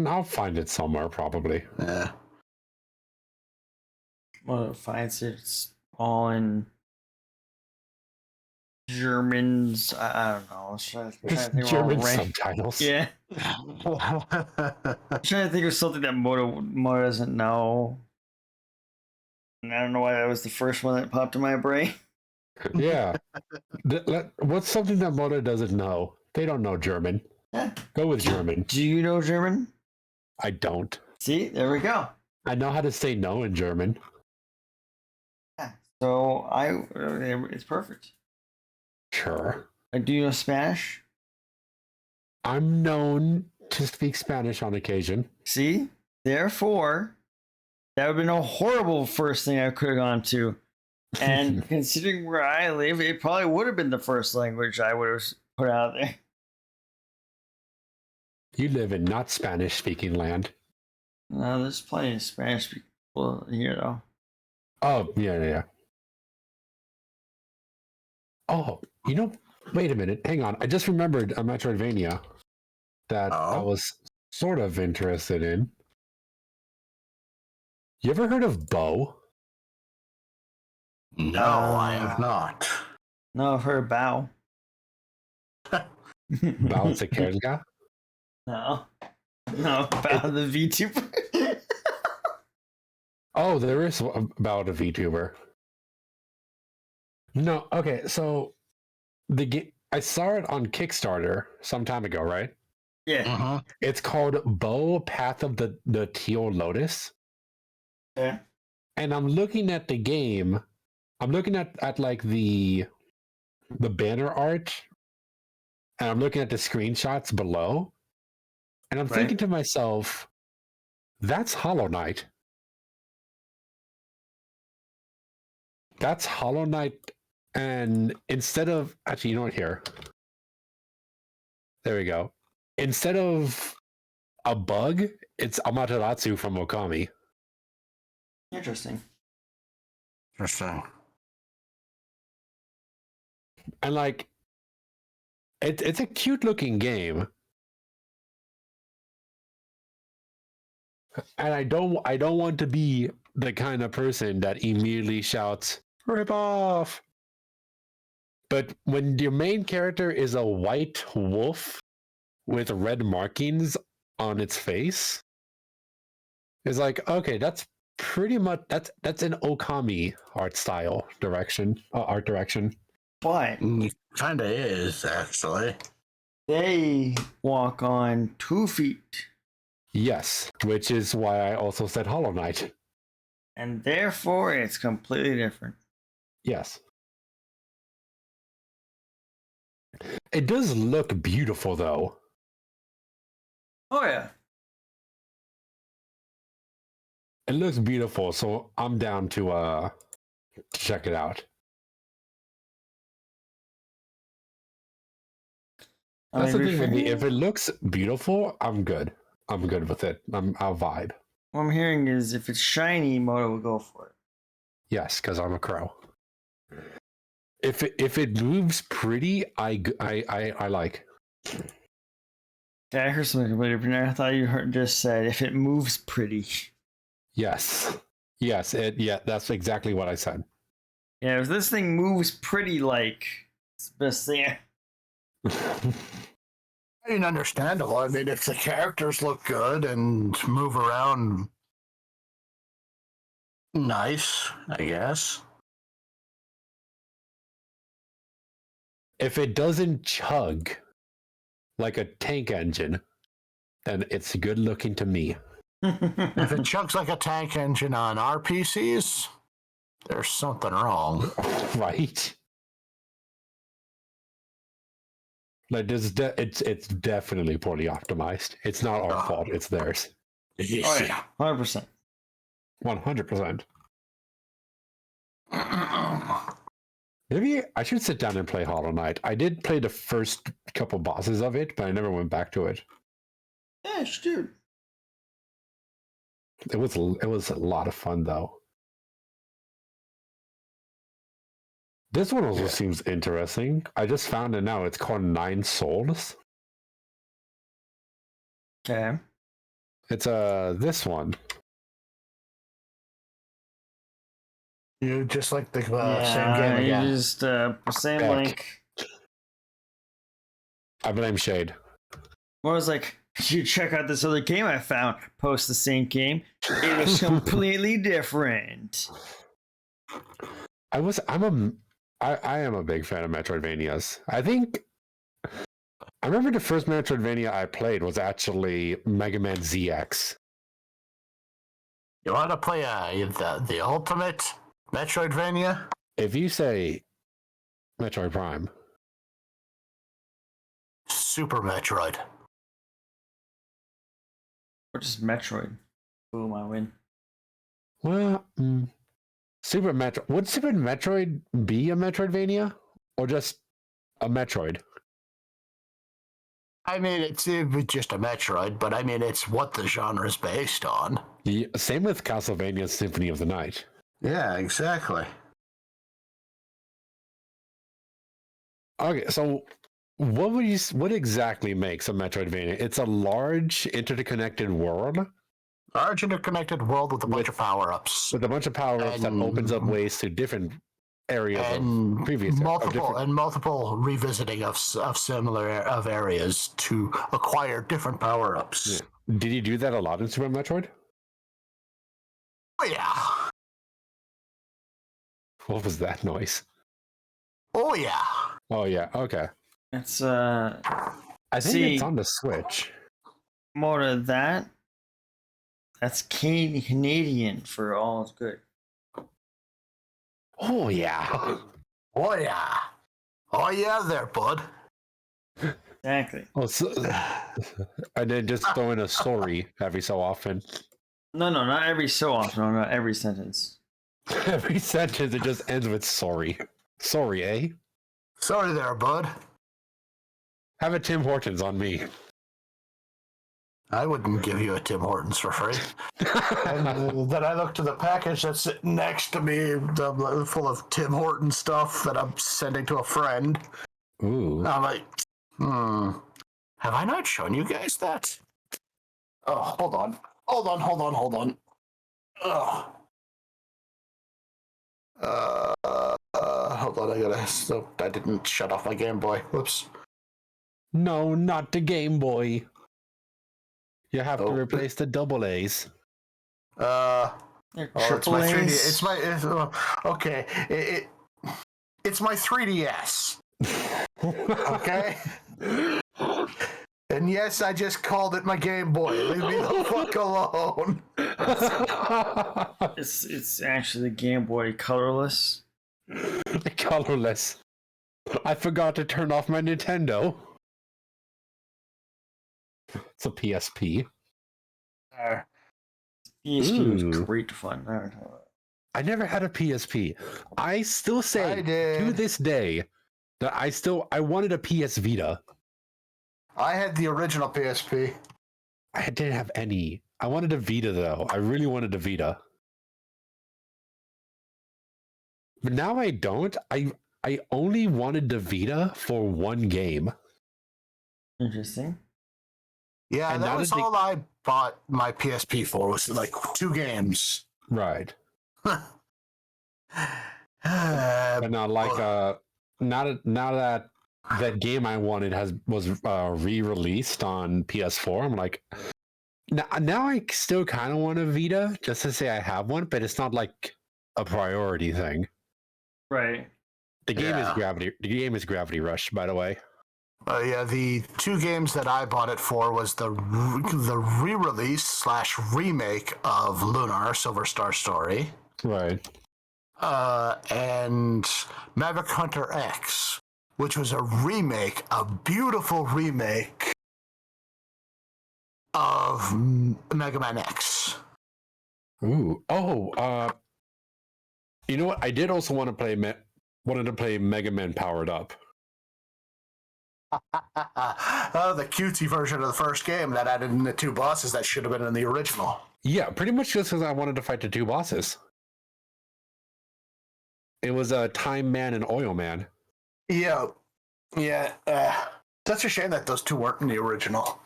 I'll find it somewhere, probably. Yeah. Well, finds it's all in Germans. I don't know. I was trying to think of German subtitles. Yeah. I'm trying to think of something that Moto doesn't know. And I don't know why that was the first one that popped in my brain. Yeah. What's something that Moto doesn't know? They don't know German. Yeah. Go with German. Do you know German? I don't. See, there we go. I know how to say no in German. Yeah. So it's perfect. Sure. Do you know Spanish? I'm known to speak Spanish on occasion. See, therefore, that would have been a horrible first thing I could have gone to. And considering where I live, it probably would have been the first language I would have put out there. You live in not Spanish speaking land. No, there's plenty of Spanish people here, though. Oh, yeah. Oh, wait a minute. Hang on. I just remembered a Metroidvania that I was sort of interested in. You ever heard of Bow? No, I have not. No, I've heard Bow. Bow Sekerga? No, Bow the VTuber. Oh, there is about a VTuber. No, okay, so the game I saw it on Kickstarter some time ago, right? Yeah. It's called Bow Path of the Teal Lotus. Yeah. And I'm looking at the game. I'm looking at like the banner art, and I'm looking at the screenshots below, and I'm thinking to myself, that's Hollow Knight. That's Hollow Knight, and instead of actually, you know what? Here, there we go. Instead of a bug, it's Amaterasu from Okami. Interesting. And like, it's a cute looking game, and I don't want to be the kind of person that immediately shouts "rip off." But when your main character is a white wolf with red markings on its face, it's like, okay, that's pretty much that's an Okami art direction. But Kinda is, actually. they walk on 2 feet. Yes, which is why I also said Hollow Knight. And therefore, it's completely different. Yes. It does look beautiful, though. Oh, yeah. It looks beautiful, so I'm down to check it out. That's the thing with me. If it looks beautiful, I'm good. I'm good with it. I'll vibe. What I'm hearing is if it's shiny, Moto will go for it. Yes, because I'm a crow. If it moves pretty, I like. Yeah, I heard something completely different. I thought you just said if it moves pretty. Yes. That's exactly what I said. Yeah, if this thing moves pretty, like it's the best thing. I mean, understandable. I mean, if the characters look good and move around nice, I guess. If it doesn't chug like a tank engine, then it's good looking to me. If it chugs like a tank engine on our PCs, there's something wrong. Right? Like it's definitely poorly optimized. It's not our fault. It's theirs. Oh yeah, 100%. 100%. Maybe I should sit down and play Hollow Knight. I did play the first couple bosses of it, but I never went back to it. Yeah, dude. It was a lot of fun though. This one also seems interesting. I just found it now. It's called 9 Souls. Okay. It's this one. You just like the same game again. Just same Heck. link. I blame Shade. Well, I was like, you check out this other game I found. Post the same game. It was completely different. I am a big fan of Metroidvanias. I think I remember the first Metroidvania I played was actually Mega Man ZX. You want to play the ultimate Metroidvania? If you say Metroid Prime, Super Metroid. Or just Metroid. Boom, I win. well, Super Metroid. Would Super Metroid be a Metroidvania or just a Metroid? I mean, it's just a Metroid, but I mean, it's what the genre is based on. Yeah, same with Castlevania Symphony of the Night. Yeah, exactly. Okay, so what exactly makes a Metroidvania? It's a large interconnected world Large interconnected world with a bunch of power-ups. with a bunch of power-ups that opens up ways to different areas and of previous multiple revisiting of similar areas to acquire different power-ups. Yeah. Did you do that a lot in Super Metroid? Oh yeah. What was that noise? Oh yeah. Oh yeah, okay. It's I think it's on the Switch. more of that. That's Canadian for all it's good. Oh yeah. Oh yeah. Oh yeah there, bud. Exactly. Oh, so, and then just throw in a sorry every so often. No, not every so often. No, not every sentence. Every sentence it just ends with sorry. Sorry, eh? Sorry there, bud. Have a Tim Hortons on me. I wouldn't give you a Tim Hortons for free. And then I look to the package that's sitting next to me, full of Tim Hortons stuff that I'm sending to a friend. Ooh. I'm like, have I not shown you guys that? Oh, hold on. Hold on. Ugh. Hold on, I didn't shut off my Game Boy. Whoops. No, not the Game Boy. You have to Oh. replace the double A's. It's my 3D. Okay. It's my 3DS. Okay. And yes, I just called it my Game Boy. Leave me the fuck alone. It's actually the Game Boy colorless. Colorless. I forgot to turn off my Nintendo. It's a PSP. PSP was Ooh. great fun. I never had a PSP. I still say I did. to this day that I wanted a PS Vita. I had the original PSP. I didn't have any. I wanted a Vita though. I really wanted a Vita. But now I don't. I only wanted the Vita for one game. Interesting. Yeah, And that now was that they- all I bought my PSP for, was like 2 games. Right. But But not like now that that game I wanted was re-released on PS4. I'm like, now I still kind of want a Vita just to say I have one, but it's not like a priority thing. Right. The game is Yeah. Gravity. The game is Gravity Rush, by the way. yeah, the 2 games that I bought it for was the re-release / remake of Lunar Silver Star Story, Right. and Maverick Hunter X, which was a beautiful remake of Mega Man X. Ooh. Oh. You know what? I did also want to play. Wanted to play Mega Man Powered Up. The cutesy version of the first game that added in the 2 bosses that should have been in the original. Yeah, pretty much just because I wanted to fight the 2 bosses. It was a Time Man and Oil Man. Yeah. That's a shame that those 2 weren't in the original.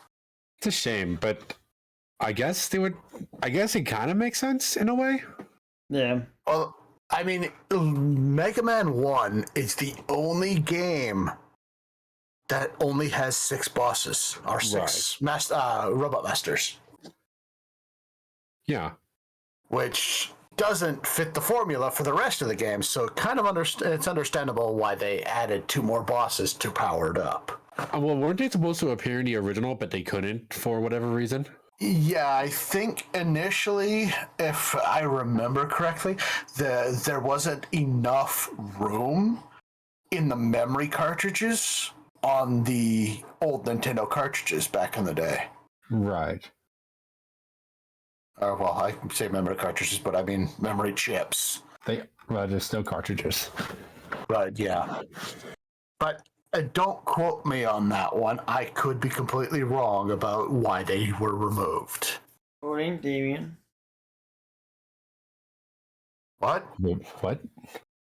It's a shame, but I guess they would. I guess it kind of makes sense in a way. Yeah. Well, I mean, Mega Man 1 is the only game that only has 6 bosses, or 6 robot masters, Yeah. which doesn't fit the formula for the rest of the game. So kind of it's understandable why they added 2 more bosses to Powered Up. Well, weren't they supposed to appear in the original, but they couldn't for whatever reason? Yeah, I think initially, if I remember correctly, there wasn't enough room in the memory cartridges on the old Nintendo cartridges back in the day. Right. Well, I say memory cartridges, but I mean memory chips. There's still cartridges. Right, yeah. But don't quote me on that one. I could be completely wrong about why they were removed. Quoting Damian. What? What?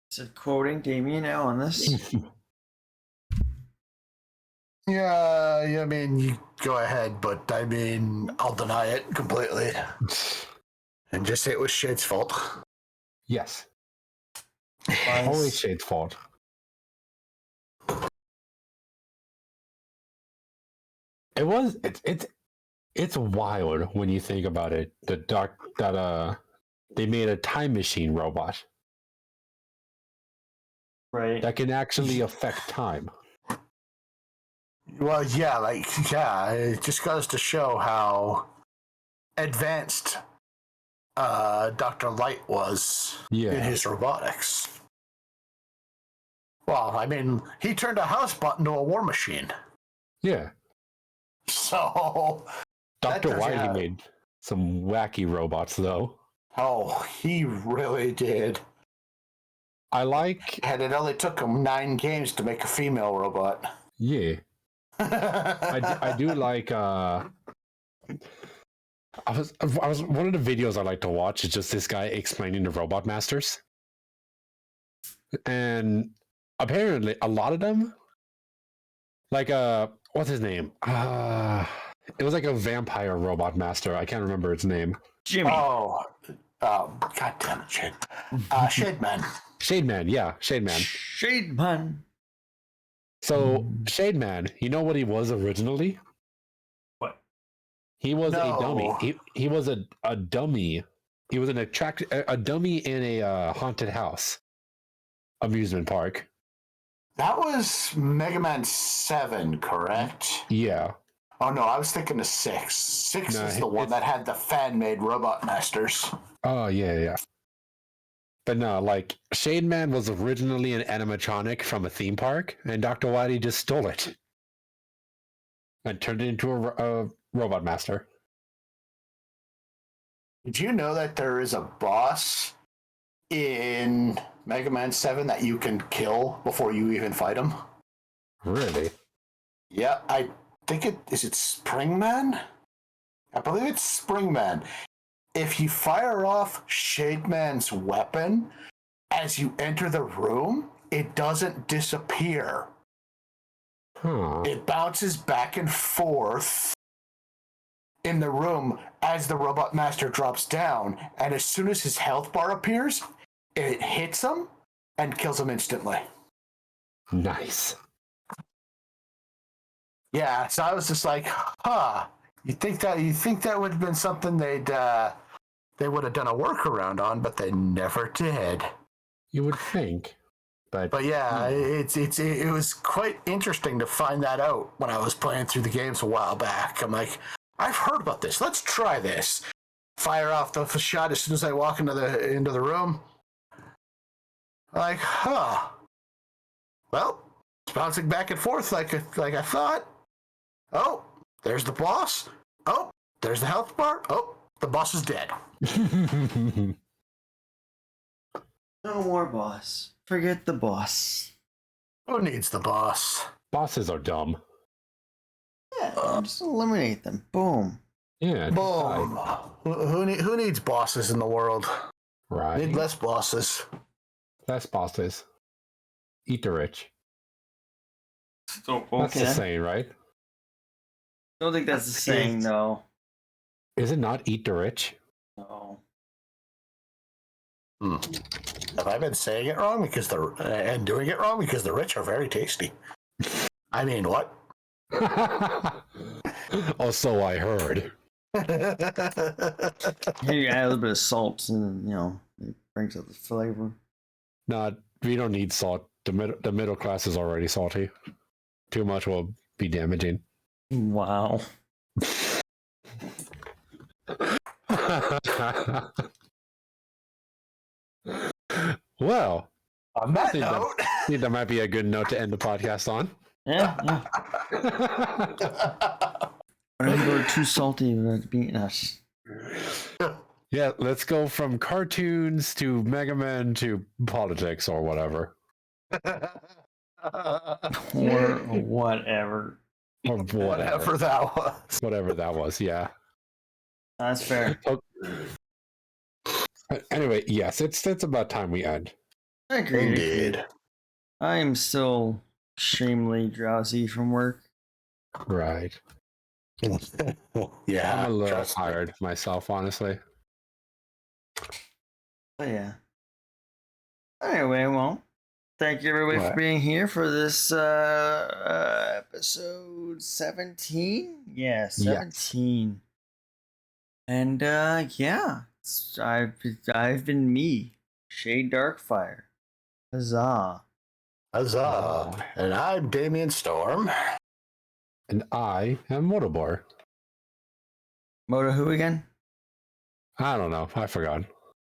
Said quoting Damian now on this. Yeah, I mean, you go ahead, but I mean, I'll deny it completely. And just say it was Shade's fault. Yes. Always Shade's fault. It's wild when you think about it. They made a time machine robot. Right. That can actually affect time. Well, yeah, it just goes to show how advanced Dr. Light was in his robotics. Well, I mean, he turned a house bot into a war machine. Yeah. So... Dr. Whitey made some wacky robots, though. Oh, he really did. And it only took him 9 games to make a female robot. Yeah. I do like I was one of the videos I like to watch is just this guy explaining the robot masters. And apparently a lot of them, like what's his name? It was like a vampire robot master. I can't remember its name. Jimmy. Oh, God damn it, Shade. Shademan. Shademan, yeah, Shademan. Shademan. So, Shademan, you know what he was originally? What? He was a dummy. He was a dummy. He was a dummy in a haunted house amusement park. That was Mega Man 7, correct? Yeah. Oh, no, I was thinking of 6. 6 is the one that had the fan-made robot masters. Oh, yeah. But no, like, Shademan was originally an animatronic from a theme park, and Dr. Whitey just stole it and turned it into a robot master. Did you know that there is a boss in Mega Man 7 that you can kill before you even fight him? Really? Yeah, I think is it Springman? I believe it's Springman. If you fire off Shademan's weapon as you enter the room, it doesn't disappear. Huh. It bounces back and forth in the room as the robot master drops down, and as soon as his health bar appears, it hits him and kills him instantly. Nice. Yeah, so I was just like, you think that would have been something they would have done a workaround on, but they never did. You would think. But yeah, it was quite interesting to find that out when I was playing through the games a while back. I'm like, I've heard about this. Let's try this. Fire off the shot as soon as I walk into the room. Like, well, it's bouncing back and forth like I thought. Oh, there's the boss. Oh, there's the health bar. Oh, the boss is dead. No more boss. Forget the boss. Who needs the boss? Bosses are dumb. Yeah, just eliminate them. Boom. Yeah. Boom. Who needs bosses in the world? Right. Need less bosses. Less bosses. Eat the rich. So, okay. That's the saying, right? I don't think that's the saying, no. Is it not eat the rich? No. Have I been saying it wrong and doing it wrong because the rich are very tasty? I mean, what? Oh, so I heard. Here you add a little bit of salt, and it brings out the flavor. We don't need salt. The middle class is already salty. Too much will be damaging. Wow. Well, On that I note, think that might be a good note to end the podcast on. Yeah. I know people are too salty about beating us. Yeah, let's go from cartoons to Mega Man to politics or whatever. Or whatever. Or whatever that was. Whatever that was, yeah. That's fair. Anyway, yes, it's about time we end. I agree. Indeed. I am still extremely drowsy from work. Right. Yeah. I'm a little trust me. tired myself, honestly. But yeah. Anyway, well, thank you everybody for Right. being here for this episode 17. Yeah, 17. And yeah, I've been me, Shade Darkfire. Huzzah. Huzzah. And I'm Damian Storm. And I am Motobar. Moto who again? I don't know. I forgot.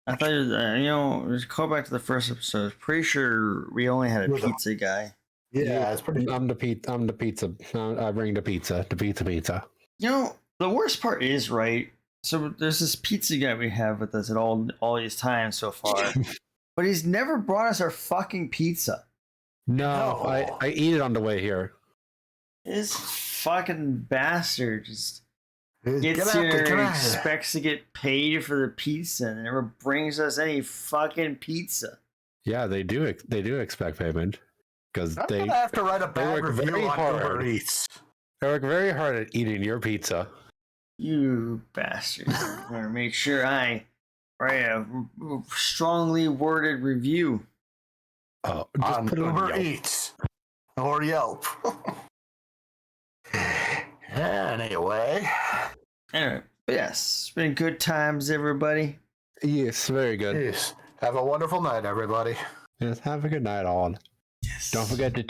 I thought just call back to the first episode. Pretty sure we only had a pizza guy. Yeah, it's pretty. I'm the pizza. I bring the pizza. The pizza. You know, the worst part is, right? So there's this pizza guy we have with us at all these times so far, but he's never brought us our fucking pizza. No, No. I eat it on the way here. This fucking bastard just gets Get out here there, and get out there. expects to get paid for the pizza and never brings us any fucking pizza. Yeah, they do. They do expect payment because I'm they gonna have to write a bad work review very on hard. Uber Eats. work very hard at eating your pizza. You bastard. I'm gonna make sure I write a strongly worded review. Oh, just On put it on Uber Yelp. Eats or Yelp. Anyway, Anyway, but yes, it's been good times, everybody. Yes, very good. yes. Have a wonderful night, everybody. Yes, have a good night, all. Yes. Don't forget to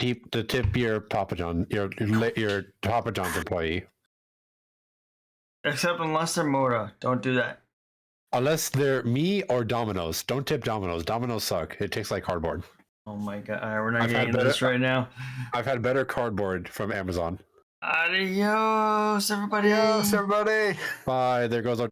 tip your Papa John, your Papa John's employee. Except unless they're Moda. Don't do that. Unless they're me or Domino's. Don't tip Domino's. Domino's suck. It tastes like cardboard. Oh my god, we're not I've had getting into this right now. I've had better cardboard from Amazon. Adios, everybody. Adios, everybody. Bye. There goes our